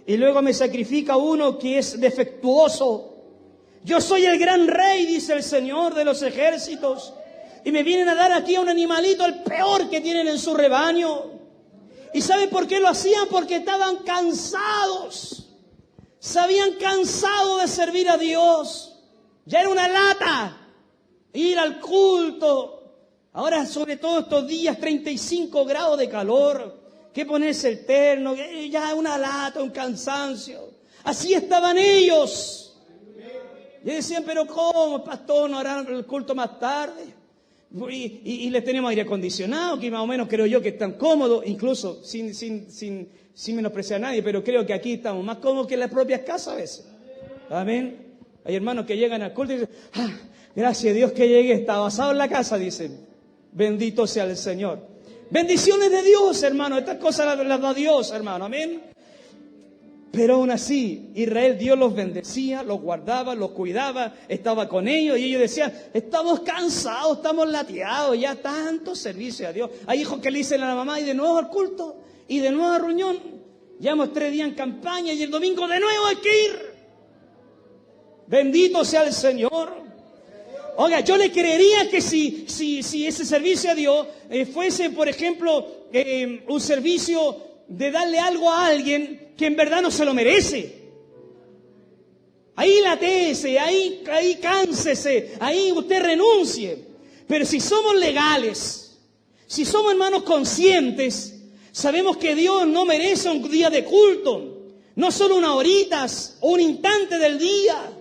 y luego me sacrifica uno que es defectuoso. Yo soy el gran rey, dice el Señor de los ejércitos, y me vienen a dar aquí a un animalito, el peor que tienen en su rebaño. ¿Y sabe por qué lo hacían? Porque estaban cansados. Se habían cansado de servir a Dios. Ya era una lata ir al culto. Ahora, sobre todo estos días, 35 grados de calor, que ponerse el terno, ya una lata, un cansancio. Así estaban ellos. Y decían, pero ¿cómo, pastor, no harán el culto más tarde? Y les tenemos aire acondicionado, que más o menos creo yo que están cómodos, incluso sin menospreciar a nadie, pero creo que aquí estamos más cómodos que en las propias casas a veces. Amén. Hay hermanos que llegan al culto y dicen, gracias a Dios que llegué, estaba basado en la casa, dicen. Bendito sea el Señor. Bendiciones de Dios, hermano, estas cosas las da Dios, hermano, amén. Pero aún así, Israel, Dios los bendecía, los guardaba, los cuidaba, estaba con ellos y ellos decían, estamos cansados, estamos lateados, ya tanto servicio a Dios. Hay hijos que le dicen a la mamá y de nuevo al culto y de nuevo a la reunión. Llevamos 3 días en campaña y el domingo de nuevo hay que ir. Bendito sea el Señor. Oiga, yo le creería que si ese servicio a Dios fuese, por ejemplo, un servicio de darle algo a alguien que en verdad no se lo merece. Ahí latéese, ahí cánsese, ahí usted renuncie. Pero si somos legales, si somos hermanos conscientes, sabemos que Dios no merece un día de culto, no solo unas horitas o un instante del día.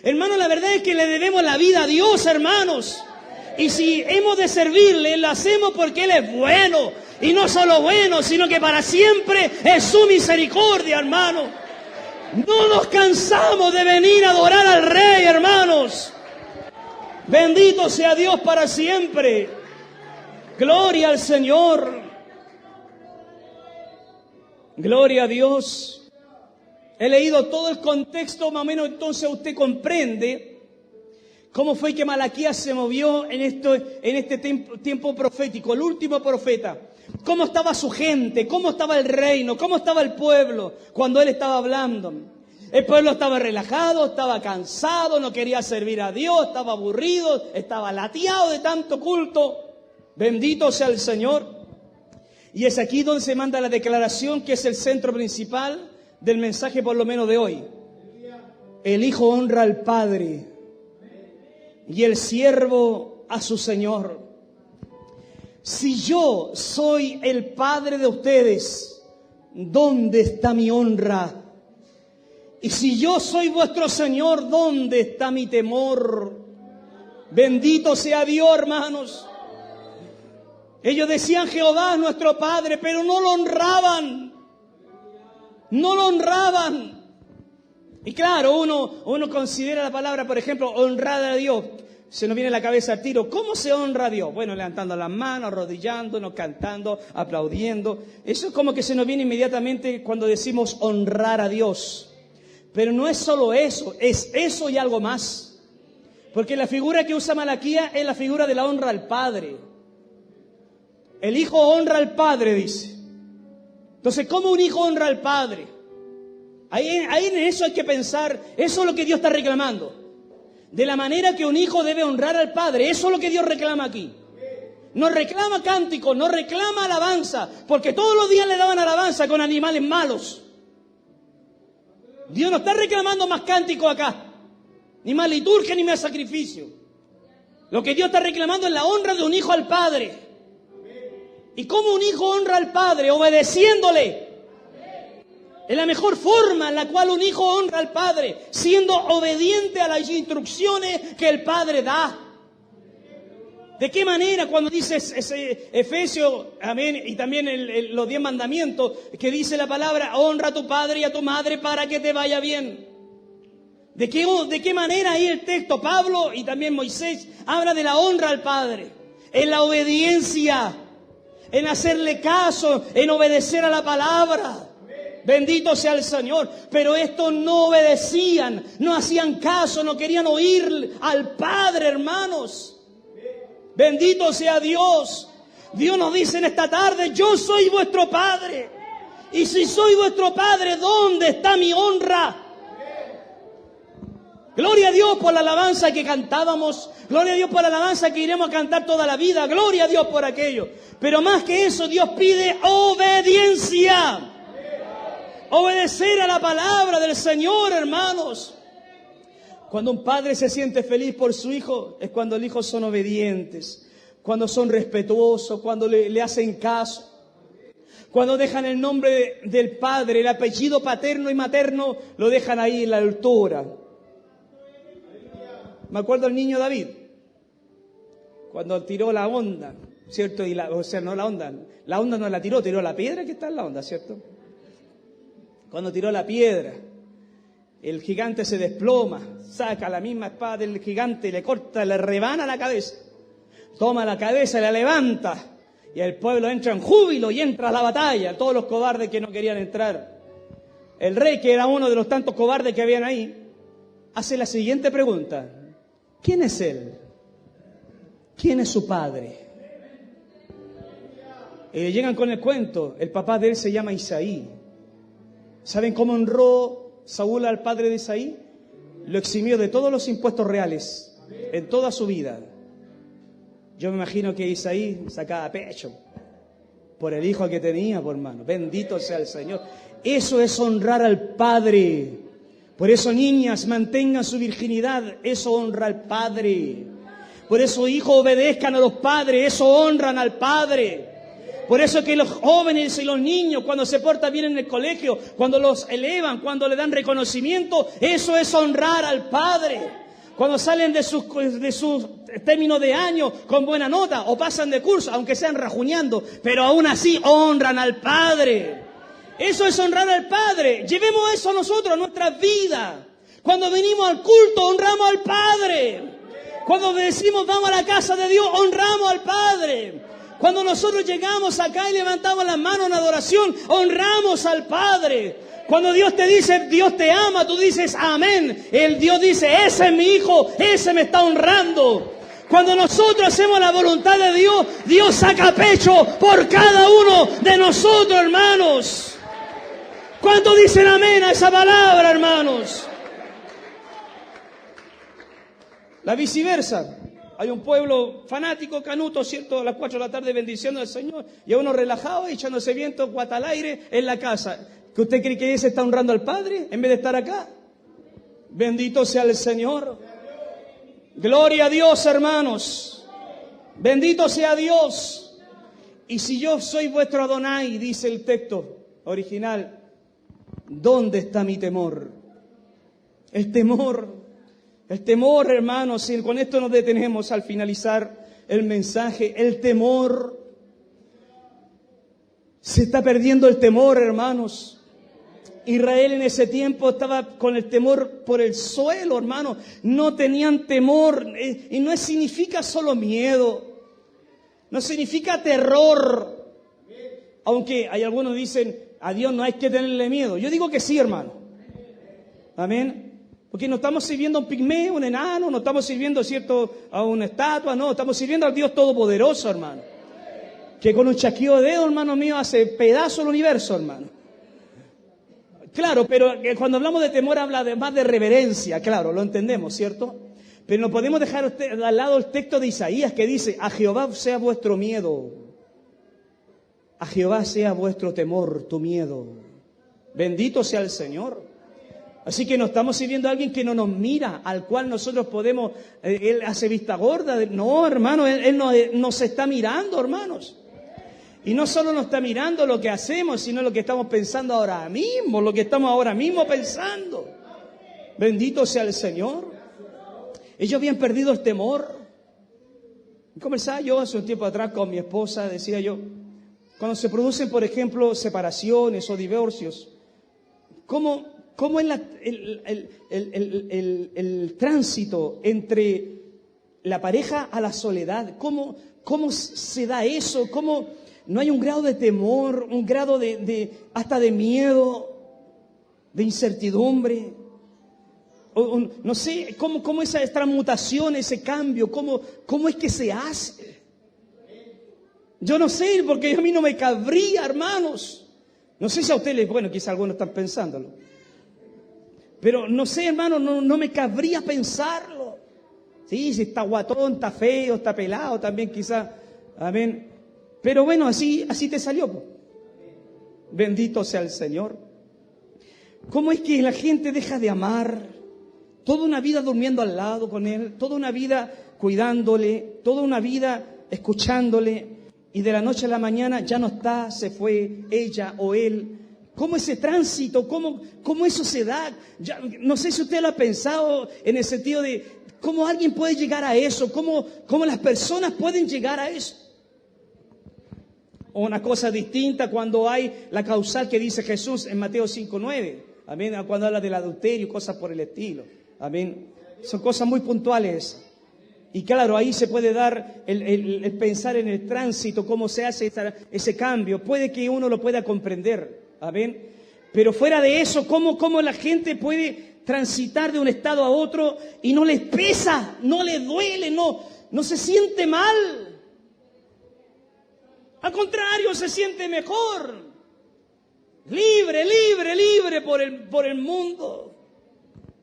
Hermanos, la verdad es que le debemos la vida a Dios, hermanos. Y si hemos de servirle, lo hacemos porque Él es bueno. Y no solo bueno, sino que para siempre es su misericordia, hermano. No nos cansamos de venir a adorar al Rey, hermanos. Bendito sea Dios para siempre. Gloria al Señor. Gloria a Dios. He leído todo el contexto, más o menos, entonces usted comprende ¿Cómo fue que Malaquías se movió en este tiempo profético, el último profeta? ¿Cómo estaba su gente? ¿Cómo estaba el reino? ¿Cómo estaba el pueblo cuando él estaba hablando? El pueblo estaba relajado, estaba cansado, no quería servir a Dios, estaba aburrido, estaba lateado de tanto culto. Bendito sea el Señor. Y es aquí donde se manda la declaración que es el centro principal del mensaje, por lo menos de hoy. El hijo honra al padre y el siervo a su señor. Si yo soy el padre de ustedes, ¿dónde está mi honra? Y si yo soy vuestro señor, ¿dónde está mi temor? Bendito sea Dios, hermanos. Ellos decían Jehová es nuestro padre, pero no lo honraban. No lo honraban. Y claro, uno considera la palabra, por ejemplo, honrar a Dios. Se nos viene a la cabeza al tiro. ¿Cómo se honra a Dios? Bueno, levantando las manos, arrodillándonos, cantando, aplaudiendo. Eso es como que se nos viene inmediatamente cuando decimos honrar a Dios. Pero no es solo eso, es eso y algo más. Porque la figura que usa Malaquías es la figura de la honra al Padre. El hijo honra al Padre, dice. Entonces, ¿cómo un hijo honra al Padre? Ahí en eso hay que pensar. Eso es lo que Dios está reclamando. De la manera que un hijo debe honrar al Padre. Eso es lo que Dios reclama aquí. No reclama cántico, no reclama alabanza. Porque todos los días le daban alabanza con animales malos. Dios no está reclamando más cántico acá. Ni más liturgia, ni más sacrificio. Lo que Dios está reclamando es la honra de un hijo al Padre. ¿Y cómo un hijo honra al Padre? Obedeciéndole. Es la mejor forma en la cual un hijo honra al Padre, siendo obediente a las instrucciones que el Padre da. ¿De qué manera? Cuando dice ese Efesios, amén, y también los 10 mandamientos, que dice la palabra, honra a tu padre y a tu madre para que te vaya bien. ¿De qué manera ahí el texto? Pablo y también Moisés habla de la honra al Padre, en la obediencia, en hacerle caso, en obedecer a la palabra. Bendito sea el Señor. Pero estos no obedecían, no hacían caso, no querían oír al Padre, hermanos. Bendito sea Dios. Dios nos dice en esta tarde, yo soy vuestro Padre. Y si soy vuestro Padre, ¿dónde está mi honra? Gloria a Dios por la alabanza que cantábamos. Gloria a Dios por la alabanza que iremos a cantar toda la vida. Gloria a Dios por aquello. Pero más que eso, Dios pide obediencia. Obedecer a la palabra del Señor, hermanos. Cuando un padre se siente feliz por su hijo, es cuando los hijos son obedientes, cuando son respetuosos, cuando le hacen caso, cuando dejan el nombre del padre, el apellido paterno y materno, lo dejan ahí en la altura. Me acuerdo del niño David, cuando tiró la onda, ¿cierto? No la onda no la tiró la piedra que está en la onda, ¿cierto? Cuando tiró la piedra, el gigante se desploma, saca la misma espada del gigante, le corta, le rebana la cabeza, toma la cabeza y la levanta, y el pueblo entra en júbilo y entra a la batalla, todos los cobardes que no querían entrar. El rey, que era uno de los tantos cobardes que habían ahí, hace la siguiente pregunta: ¿quién es él? ¿Quién es su padre? Y le llegan con el cuento, el papá de él se llama Isaí. ¿Saben cómo honró Saúl al padre de Isaí? Lo eximió de todos los impuestos reales en toda su vida. Yo me imagino que Isaí sacaba pecho por el hijo que tenía, por hermano. Bendito sea el Señor. Eso es honrar al Padre. Por eso, niñas, mantengan su virginidad. Eso honra al Padre. Por eso, hijos, obedezcan a los padres. Eso honran al Padre. Por eso que los jóvenes y los niños, cuando se portan bien en el colegio, cuando los elevan, cuando le dan reconocimiento, eso es honrar al Padre. Cuando salen de sus términos de año con buena nota o pasan de curso, aunque sean rajuñando, pero aún así honran al Padre. Eso es honrar al Padre. Llevemos eso a nosotros, a nuestra vida. Cuando venimos al culto, honramos al Padre. Cuando decimos vamos a la casa de Dios, honramos al Padre. Cuando nosotros llegamos acá y levantamos las manos en adoración, honramos al Padre. Cuando Dios te dice, Dios te ama, tú dices amén. El Dios dice, ese es mi hijo, ese me está honrando. Cuando nosotros hacemos la voluntad de Dios, Dios saca pecho por cada uno de nosotros, hermanos. ¿Cuántos dicen amén a esa palabra, hermanos? La viceversa. Hay un pueblo fanático, canuto, ¿cierto? A las 4 de la tarde bendiciendo al Señor. Y a uno relajado, echándose viento, guata al aire en la casa. ¿Que usted cree que ese está honrando al Padre en vez de estar acá? Bendito sea el Señor. Gloria a Dios, hermanos. Bendito sea Dios. Y si yo soy vuestro Adonai, dice el texto original, ¿dónde está mi temor? El temor, hermanos, y con esto nos detenemos al finalizar el mensaje. El temor, se está perdiendo el temor, hermanos. Israel en ese tiempo estaba con el temor por el suelo, hermano. No tenían temor. Y no significa solo miedo. No significa terror. Aunque hay algunos que dicen, a Dios no hay que tenerle miedo. Yo digo que sí, hermano. Amén. Porque no estamos sirviendo a un pigmeo, un enano. No estamos sirviendo, ¿cierto?, a una estatua. No, estamos sirviendo al Dios Todopoderoso, hermano. Que con un chasquido de dedo, hermano mío, hace pedazo el universo, hermano. Claro, pero cuando hablamos de temor habla más de reverencia, claro, lo entendemos, ¿cierto? Pero no podemos dejar al lado el texto de Isaías que dice, a Jehová sea vuestro miedo, a Jehová sea vuestro temor, tu miedo. Bendito sea el Señor. Así que no estamos sirviendo a alguien que no nos mira, al cual nosotros podemos, Él hace vista gorda. No, hermano, Él nos está mirando, hermanos. Y no solo nos está mirando lo que hacemos, sino lo que estamos pensando ahora mismo, lo que estamos ahora mismo pensando. Bendito sea el Señor. Ellos habían perdido el temor. Conversaba yo hace un tiempo atrás con mi esposa, decía yo, cuando se producen, por ejemplo, separaciones o divorcios, ¿cómo es el tránsito entre la pareja a la soledad? ¿Cómo se da eso? ¿Cómo no hay un grado de temor, un grado hasta de miedo, de incertidumbre? No sé, ¿cómo esa transmutación, ese cambio, cómo es que se hace? Yo no sé, porque a mí no me cabría, hermanos. No sé si a ustedes, bueno, quizá algunos están pensándolo. Pero no sé, hermano, no me cabría pensarlo. Sí, si está guatón, está feo, está pelado, también quizá, amén. Pero bueno, así te salió. Bendito sea el Señor. ¿Cómo es que la gente deja de amar? Toda una vida durmiendo al lado con Él, toda una vida cuidándole, toda una vida escuchándole, y de la noche a la mañana ya no está, se fue ella o él. ¿Cómo ese tránsito, cómo eso se da? Ya, no sé si usted lo ha pensado en el sentido de cómo alguien puede llegar a eso, cómo las personas pueden llegar a eso. O una cosa distinta cuando hay la causal que dice Jesús en Mateo 5:9. Amén. Cuando habla del adulterio, cosas por el estilo. Amén. Son cosas muy puntuales. Y claro, ahí se puede dar el pensar en el tránsito, cómo se hace ese cambio. Puede que uno lo pueda comprender. Amén. Pero fuera de eso, ¿cómo la gente puede transitar de un estado a otro y no les pesa, no les duele, no se siente mal? Al contrario, se siente mejor. Libre por el mundo.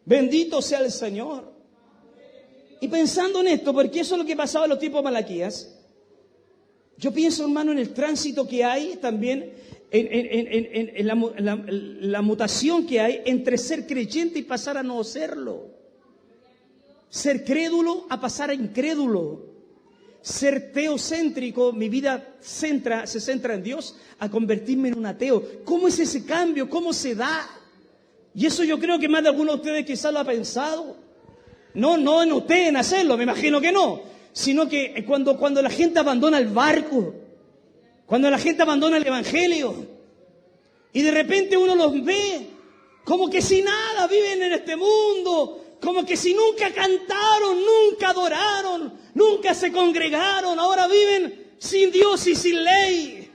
Bendito sea el Señor. Y pensando en esto, porque eso es lo que pasaba en los tiempos de Malaquías, yo pienso, hermano, en el tránsito que hay también, en la mutación que hay entre ser creyente y pasar a no serlo. Ser crédulo a pasar a incrédulo. Ser teocéntrico, mi vida se centra en Dios, a convertirme en un ateo. ¿Cómo es ese cambio? ¿Cómo se da? Y eso yo creo que más de alguno de ustedes quizás lo ha pensado. No en usted en hacerlo, me imagino que no. Sino que cuando la gente abandona el barco, cuando la gente abandona el evangelio, y de repente uno los ve como que si nada, viven en este mundo, como que si nunca cantaron, nunca adoraron, nunca se congregaron, ahora viven sin Dios y sin ley.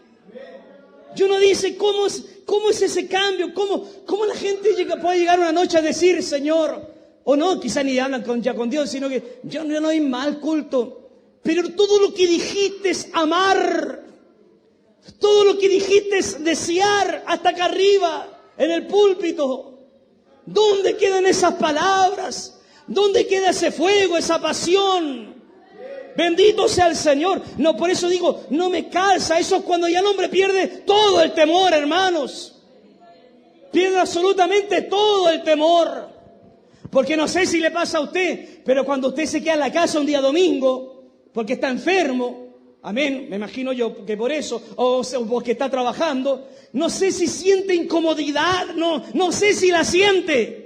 Y uno dice, ¿cómo es ese cambio? ¿Cómo la gente puede llegar una noche a decir, Señor, o no, quizá ni hablan ya con Dios, sino que yo no hay mal culto, pero todo lo que dijiste es amar, todo lo que dijiste es desear hasta acá arriba, en el púlpito. ¿Dónde quedan esas palabras? ¿Dónde queda ese fuego, esa pasión? Bendito sea el Señor. No, por eso digo, no me calza. Eso es cuando ya el hombre pierde todo el temor, hermanos. Pierde absolutamente todo el temor. Porque no sé si le pasa a usted, pero cuando usted se queda en la casa un día domingo, porque está enfermo, amén, me imagino yo que por eso, o porque está trabajando, no sé si siente incomodidad, no sé si la siente.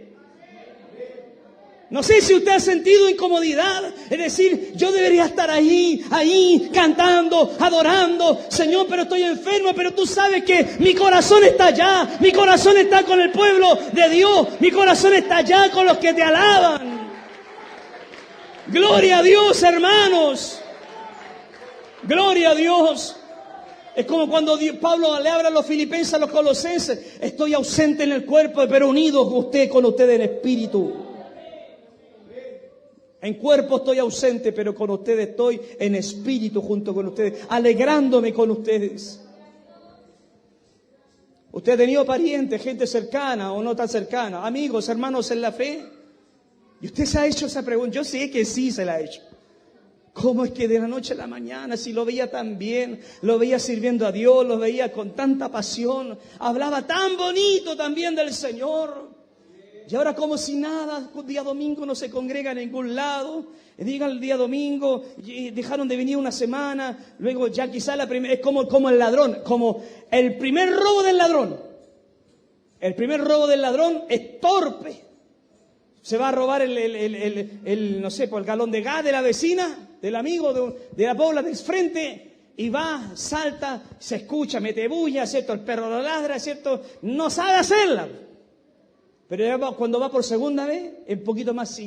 No sé si usted ha sentido incomodidad, es decir, yo debería estar ahí, cantando, adorando, Señor, pero estoy enfermo, pero tú sabes que mi corazón está allá, mi corazón está con el pueblo de Dios, mi corazón está allá con los que te alaban. Gloria a Dios, hermanos, gloria a Dios. Es como cuando Pablo le habla a los filipenses, a los colosenses, estoy ausente en el cuerpo, pero unido con ustedes en espíritu. En cuerpo estoy ausente, pero con ustedes estoy en espíritu junto con ustedes, alegrándome con ustedes. ¿Usted ha tenido parientes, gente cercana o no tan cercana, amigos, hermanos en la fe? ¿Y usted se ha hecho esa pregunta? Yo sé que sí se la ha hecho. ¿Cómo es que de la noche a la mañana, si lo veía tan bien, lo veía sirviendo a Dios, lo veía con tanta pasión, hablaba tan bonito también del Señor? Y ahora como si nada, un día domingo no se congrega en ningún lado, digan el día domingo, dejaron de venir una semana, luego ya quizá la primera, es como el ladrón, como el primer robo del ladrón. El primer robo del ladrón es torpe. Se va a robar no sé, por el galón de gas de la vecina, del amigo, de la pobla del frente, y va, salta, se escucha, mete bulla, ¿cierto? El perro lo ladra, ¿cierto? No sabe hacerla. Pero ya cuando va por segunda vez, es un poquito más,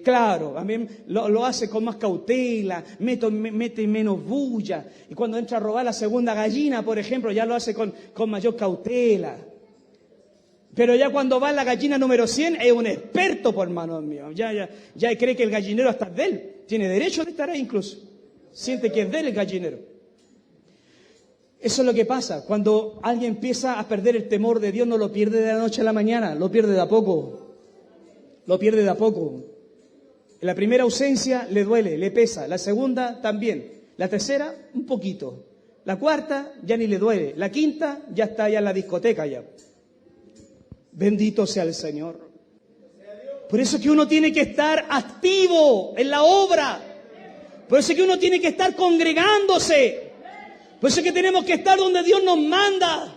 claro, también lo hace con más cautela, mete menos bulla. Y cuando entra a robar la segunda gallina, por ejemplo, ya lo hace con mayor cautela. Pero ya cuando va en la gallina número 100, es un experto, por hermanos míos. Ya cree que el gallinero hasta es de él. Tiene derecho de estar ahí incluso. Siente que es de él el gallinero. Eso es lo que pasa. Cuando alguien empieza a perder el temor de Dios, no lo pierde de la noche a la mañana, lo pierde de a poco. Lo pierde de a poco. La primera ausencia le duele, le pesa. La segunda también. La tercera, un poquito. La cuarta, ya ni le duele. La quinta, ya está allá en la discoteca ya. Bendito sea el Señor. Por eso es que uno tiene que estar activo en la obra. Por eso es que uno tiene que estar congregándose. Por eso es que tenemos que estar donde Dios nos manda.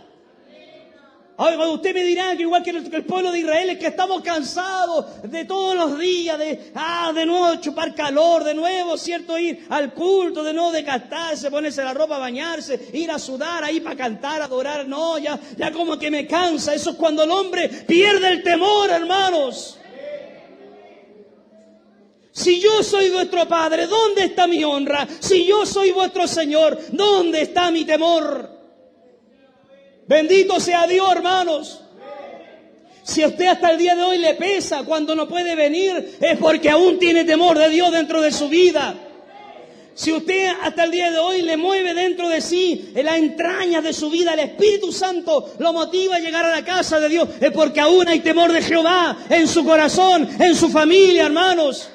Usted me dirá que igual que el pueblo de Israel es que estamos cansados de todos los días, de nuevo chupar calor, de nuevo, ¿cierto? Ir al culto, de nuevo desgastarse, ponerse la ropa, bañarse, ir a sudar ahí para cantar, adorar. No, ya como que me cansa. Eso es cuando el hombre pierde el temor, hermanos. Si yo soy vuestro Padre, ¿dónde está mi honra? Si yo soy vuestro Señor, ¿dónde está mi temor? Bendito sea Dios, hermanos. Si a usted hasta el día de hoy le pesa cuando no puede venir, es porque aún tiene temor de Dios dentro de su vida. Si usted hasta el día de hoy le mueve dentro de sí, en las entrañas de su vida, el Espíritu Santo lo motiva a llegar a la casa de Dios, es porque aún hay temor de Jehová en su corazón, en su familia, hermanos.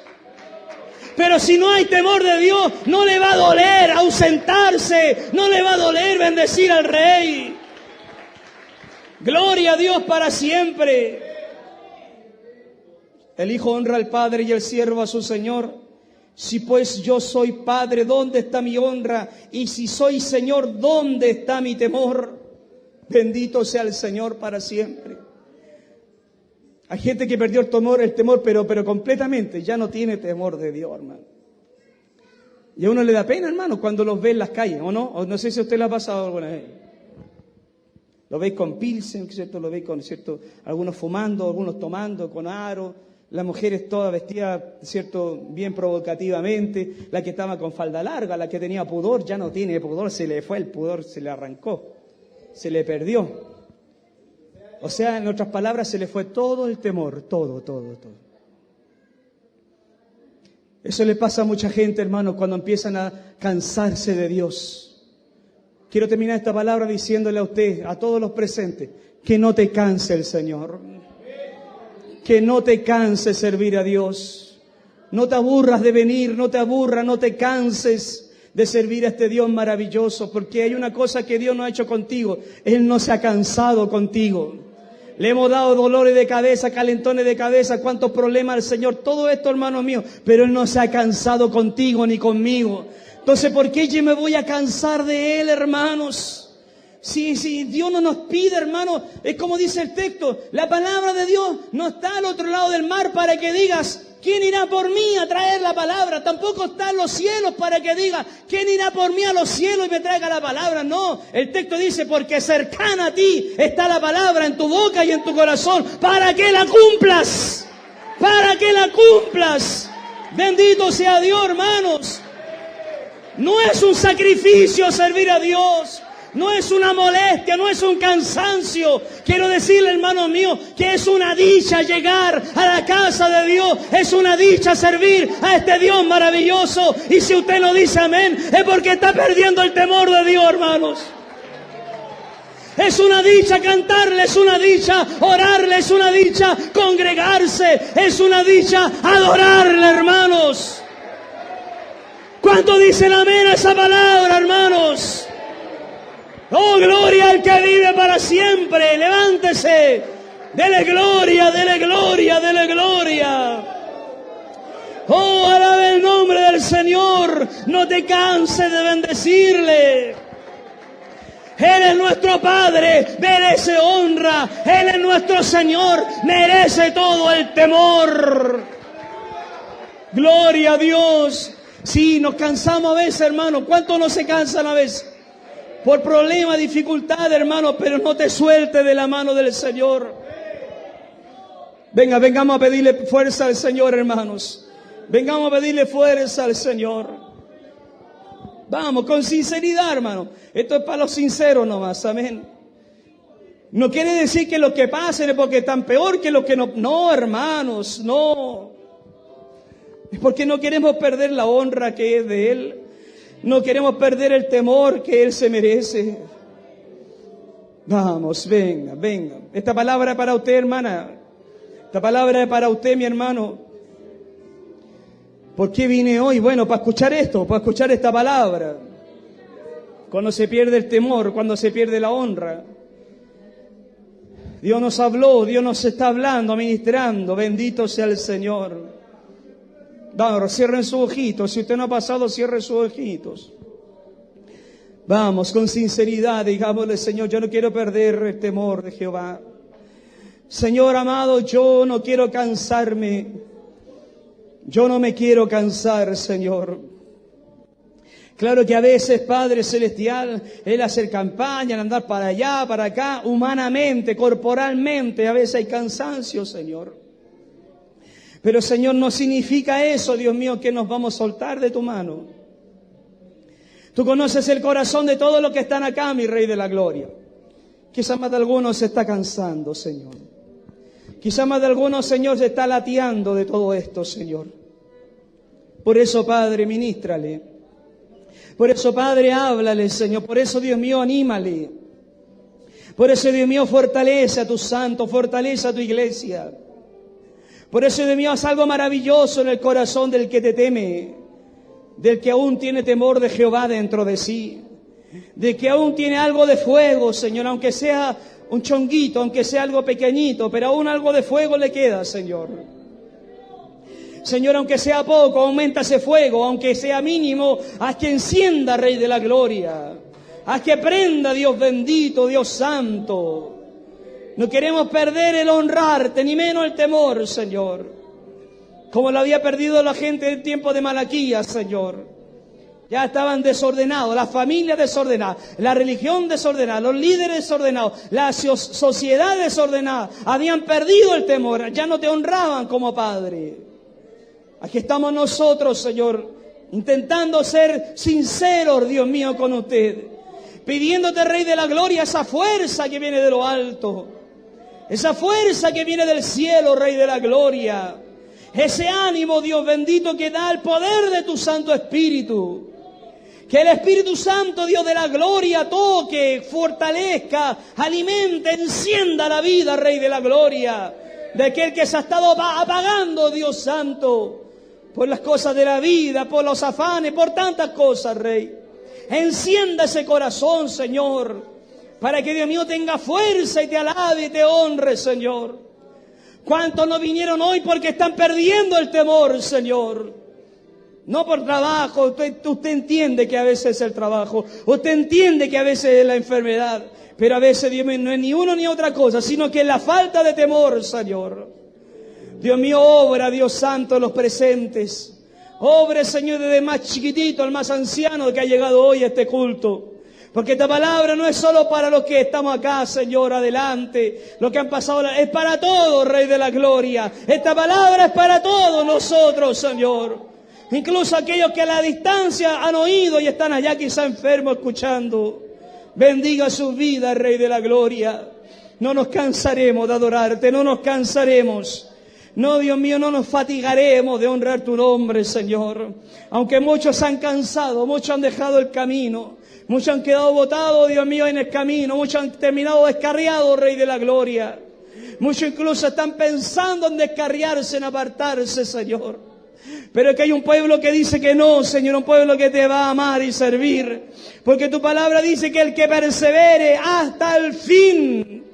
Pero si no hay temor de Dios, no le va a doler ausentarse, no le va a doler bendecir al Rey. Gloria a Dios para siempre. El Hijo honra al Padre y el siervo a su Señor. Si pues yo soy Padre, ¿dónde está mi honra? Y si soy Señor, ¿dónde está mi temor? Bendito sea el Señor para siempre. Hay gente que perdió el temor, pero completamente, ya no tiene temor de Dios, hermano. Y a uno le da pena, hermano, cuando los ve en las calles, ¿o no? O no sé si a usted le ha pasado alguna vez. Lo veis con pilsen, ¿cierto? Lo veis con, ¿cierto? Algunos fumando, algunos tomando, con aro, Las mujeres todas vestidas, ¿cierto?, bien provocativamente. La que estaba con falda larga, la que tenía pudor, ya no tiene pudor, se le fue el pudor, se le arrancó, se le perdió. O sea, en otras palabras, se le fue todo el temor, todo. Eso le pasa a mucha gente, hermanos, cuando empiezan a cansarse de Dios. Quiero terminar esta palabra diciéndole a usted, a todos los presentes, que no te canse el Señor. Que no te canse servir a Dios. No te aburras de venir, no te canses de servir a este Dios maravilloso, porque hay una cosa que Dios no ha hecho contigo. Él no se ha cansado contigo. Le hemos dado dolores de cabeza, calentones de cabeza, cuántos problemas al Señor, todo esto, hermano mío, pero Él no se ha cansado contigo ni conmigo. Entonces, ¿por qué yo me voy a cansar de Él, hermanos? Si Dios no nos pide, hermano, es como dice el texto, la palabra de Dios no está al otro lado del mar para que digas, ¿quién irá por mí a traer la palabra? Tampoco está en los cielos para que diga, ¿quién irá por mí a los cielos y me traiga la palabra? No, el texto dice, porque cercana a ti está la palabra en tu boca y en tu corazón, para que la cumplas, Bendito sea Dios, hermanos. No es un sacrificio servir a Dios. No es una molestia, no es un cansancio. Quiero decirle, hermano mío, que es una dicha llegar a la casa de Dios. Es una dicha servir a este Dios maravilloso. Y si usted no dice amén, es porque está perdiendo el temor de Dios, hermanos. Es una dicha cantarle, es una dicha orarle, es una dicha congregarse, es una dicha adorarle, hermanos. ¿Cuánto dicen amén a esa palabra, hermanos? Oh, gloria al que vive para siempre. Levántese. Dele gloria, dele gloria, dele gloria. Oh, alabe el nombre del Señor. No te canses de bendecirle. Él es nuestro Padre, merece honra. Él es nuestro Señor, merece todo el temor. Gloria a Dios. Sí, nos cansamos a veces, hermano. ¿Cuántos no se cansan a veces? Por problemas, dificultades, hermano, pero no te sueltes de la mano del Señor. Vengamos a pedirle fuerza al Señor, hermanos. Vengamos a pedirle fuerza al Señor. Vamos, con sinceridad, hermano. Esto es para los sinceros nomás, amén. No quiere decir que los que pasen es porque están peor que los que no. No, hermanos, no. Es porque no queremos perder la honra que es de Él. No queremos perder el temor que Él se merece. Vamos, venga. Esta palabra es para usted, hermana. Esta palabra es para usted, mi hermano. ¿Por qué vine hoy? Bueno, para escuchar esto, para escuchar esta palabra. Cuando se pierde el temor, cuando se pierde la honra. Dios nos habló, Dios nos está hablando, ministrando. Bendito sea el Señor. Vamos, cierren sus ojitos. Si usted no ha pasado, cierre sus ojitos. Vamos, con sinceridad, digámosle, Señor, yo no quiero perder el temor de Jehová. Señor amado, yo no quiero cansarme. Yo no me quiero cansar, Señor. Claro que a veces, Padre Celestial, el hacer campaña, el andar para allá, para acá, humanamente, corporalmente, a veces hay cansancio, Señor. Pero, Señor, no significa eso, Dios mío, que nos vamos a soltar de tu mano. Tú conoces el corazón de todos los que están acá, mi Rey de la Gloria. Quizás más de algunos se está cansando, Señor. Quizás más de algunos, Señor, se está lateando de todo esto, Señor. Por eso, Padre, ministrale. Por eso, Padre, háblale, Señor. Por eso, Dios mío, anímale. Por eso, Dios mío, fortalece a tu santo, fortalece a tu iglesia. Por eso, Dios mío, haz algo maravilloso en el corazón del que te teme, del que aún tiene temor de Jehová dentro de sí, del que aún tiene algo de fuego, Señor, aunque sea un chonguito, aunque sea algo pequeñito, pero aún algo de fuego le queda, Señor. Señor, aunque sea poco, aumenta ese fuego, aunque sea mínimo, haz que encienda, Rey de la Gloria, haz que prenda, Dios bendito, Dios santo. No queremos perder el honrarte, ni menos el temor, Señor. Como lo había perdido la gente en el tiempo de Malaquías, Señor. Ya estaban desordenados, la familia desordenada, la religión desordenada, los líderes desordenados, la sociedad desordenada. Habían perdido el temor, ya no te honraban como padre. Aquí estamos nosotros, Señor, intentando ser sinceros, Dios mío, con usted. Pidiéndote, Rey de la Gloria, esa fuerza que viene de lo alto. Esa fuerza que viene del cielo, Rey de la Gloria. Ese ánimo, Dios bendito, que da el poder de tu Santo Espíritu. Que el Espíritu Santo, Dios de la Gloria, toque, fortalezca, alimente, encienda la vida, Rey de la Gloria, de aquel que se ha estado apagando, Dios Santo, por las cosas de la vida, por los afanes, por tantas cosas, Rey. Encienda ese corazón, Señor, para que, Dios mío, tenga fuerza y te alabe y te honre, Señor. ¿Cuántos no vinieron hoy porque están perdiendo el temor, Señor? No por trabajo, usted entiende que a veces es el trabajo, usted entiende que a veces es la enfermedad, pero a veces, Dios mío, no es ni uno ni otra cosa, sino que es la falta de temor, Señor. Dios mío, obra, Dios Santo, en los presentes. Obra, Señor, desde el más chiquitito al más anciano que ha llegado hoy a este culto. Porque esta palabra no es solo para los que estamos acá, Señor, adelante. Los que han pasado, es para todos, Rey de la Gloria. Esta palabra es para todos nosotros, Señor. Incluso aquellos que a la distancia han oído y están allá quizá enfermos escuchando. Bendiga sus vidas, Rey de la Gloria. No nos cansaremos de adorarte, no nos cansaremos. No, Dios mío, no nos fatigaremos de honrar tu nombre, Señor. Aunque muchos han cansado, muchos han dejado el camino. Muchos han quedado botados, Dios mío, en el camino. Muchos han terminado descarriados, Rey de la Gloria. Muchos incluso están pensando en descarriarse, en apartarse, Señor. Pero es que hay un pueblo que dice que no, Señor, un pueblo que te va a amar y servir. Porque tu palabra dice que el que persevere hasta el fin,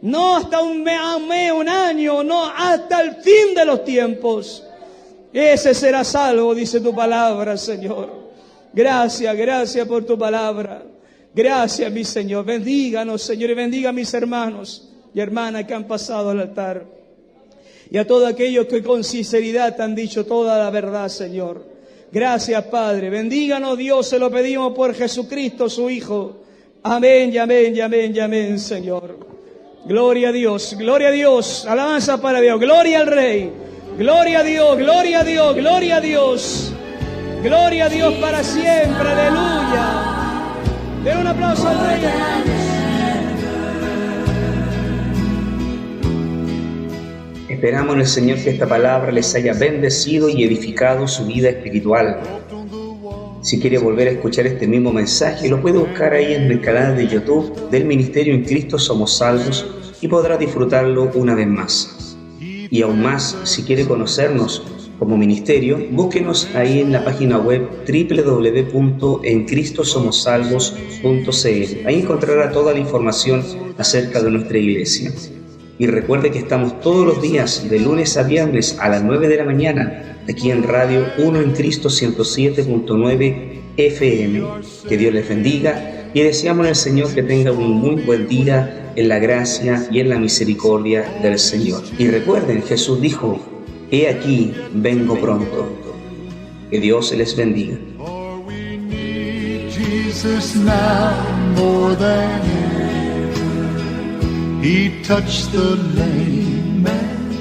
no hasta un mes, un año, no, hasta el fin de los tiempos, ese será salvo, dice tu palabra, Señor. Gracias, gracias por tu palabra. Gracias, mi Señor. Bendíganos, Señor, y bendiga a mis hermanos y hermanas que han pasado al altar. Y a todos aquellos que con sinceridad te han dicho toda la verdad, Señor. Gracias, Padre. Bendíganos, Dios, se lo pedimos por Jesucristo, su Hijo. Amén, y amén, y amén, y amén, Señor. Gloria a Dios, gloria a Dios. Alabanza para Dios, gloria al Rey. Gloria a Dios, gloria a Dios, gloria a Dios. Gloria a Dios para siempre, aleluya. Den un aplauso al Rey. Esperamos en el Señor que esta palabra les haya bendecido y edificado su vida espiritual. Si quiere volver a escuchar este mismo mensaje, lo puede buscar ahí en el canal de YouTube del Ministerio En Cristo Somos Salvos y podrá disfrutarlo una vez más. Y aún más, si quiere conocernos como ministerio, búsquenos ahí en la página web www.encristosomosalvos.cl. Ahí encontrará toda la información acerca de nuestra iglesia. Y recuerde que estamos todos los días, de lunes a viernes a las 9 de la mañana, aquí en Radio 1 en Cristo 107.9 FM. Que Dios les bendiga y deseamos al Señor que tenga un muy buen día en la gracia y en la misericordia del Señor. Y recuerden, Jesús dijo: he aquí, vengo pronto. Que Dios les bendiga. For we need Jesus now more than ever. He touched the lame man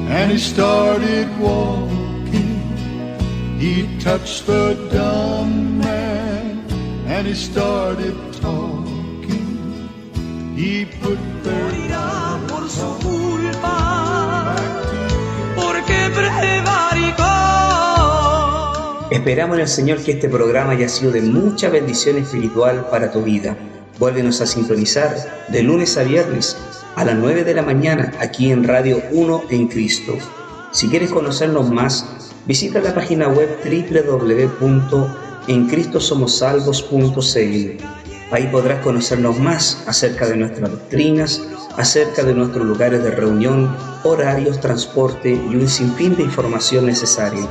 and he started walking. He touched the dumb man and he started talking. He put their Morirá por su culpa, porque prevaricó. Esperamos en el Señor que este programa haya sido de mucha bendición espiritual para tu vida. Vuélvenos a sintonizar de lunes a viernes a las 9 de la mañana aquí en Radio 1 en Cristo. Si quieres conocernos más, visita la página web www.encristosomosalvos.cl. Ahí podrás conocernos más acerca de nuestras doctrinas, acerca de nuestros lugares de reunión, horarios, transporte y un sinfín de información necesaria.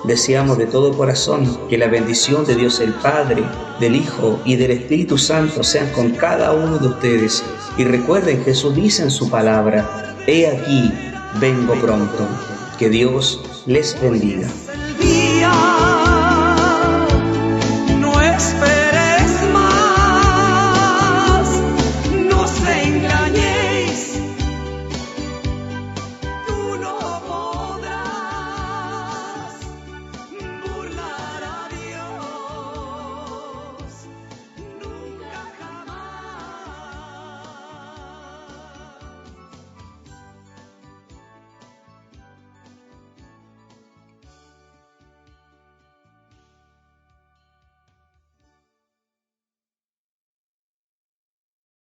Deseamos de todo corazón que la bendición de Dios el Padre, del Hijo y del Espíritu Santo sean con cada uno de ustedes. Y recuerden, Jesús dice en su palabra: he aquí, vengo pronto. Que Dios les bendiga.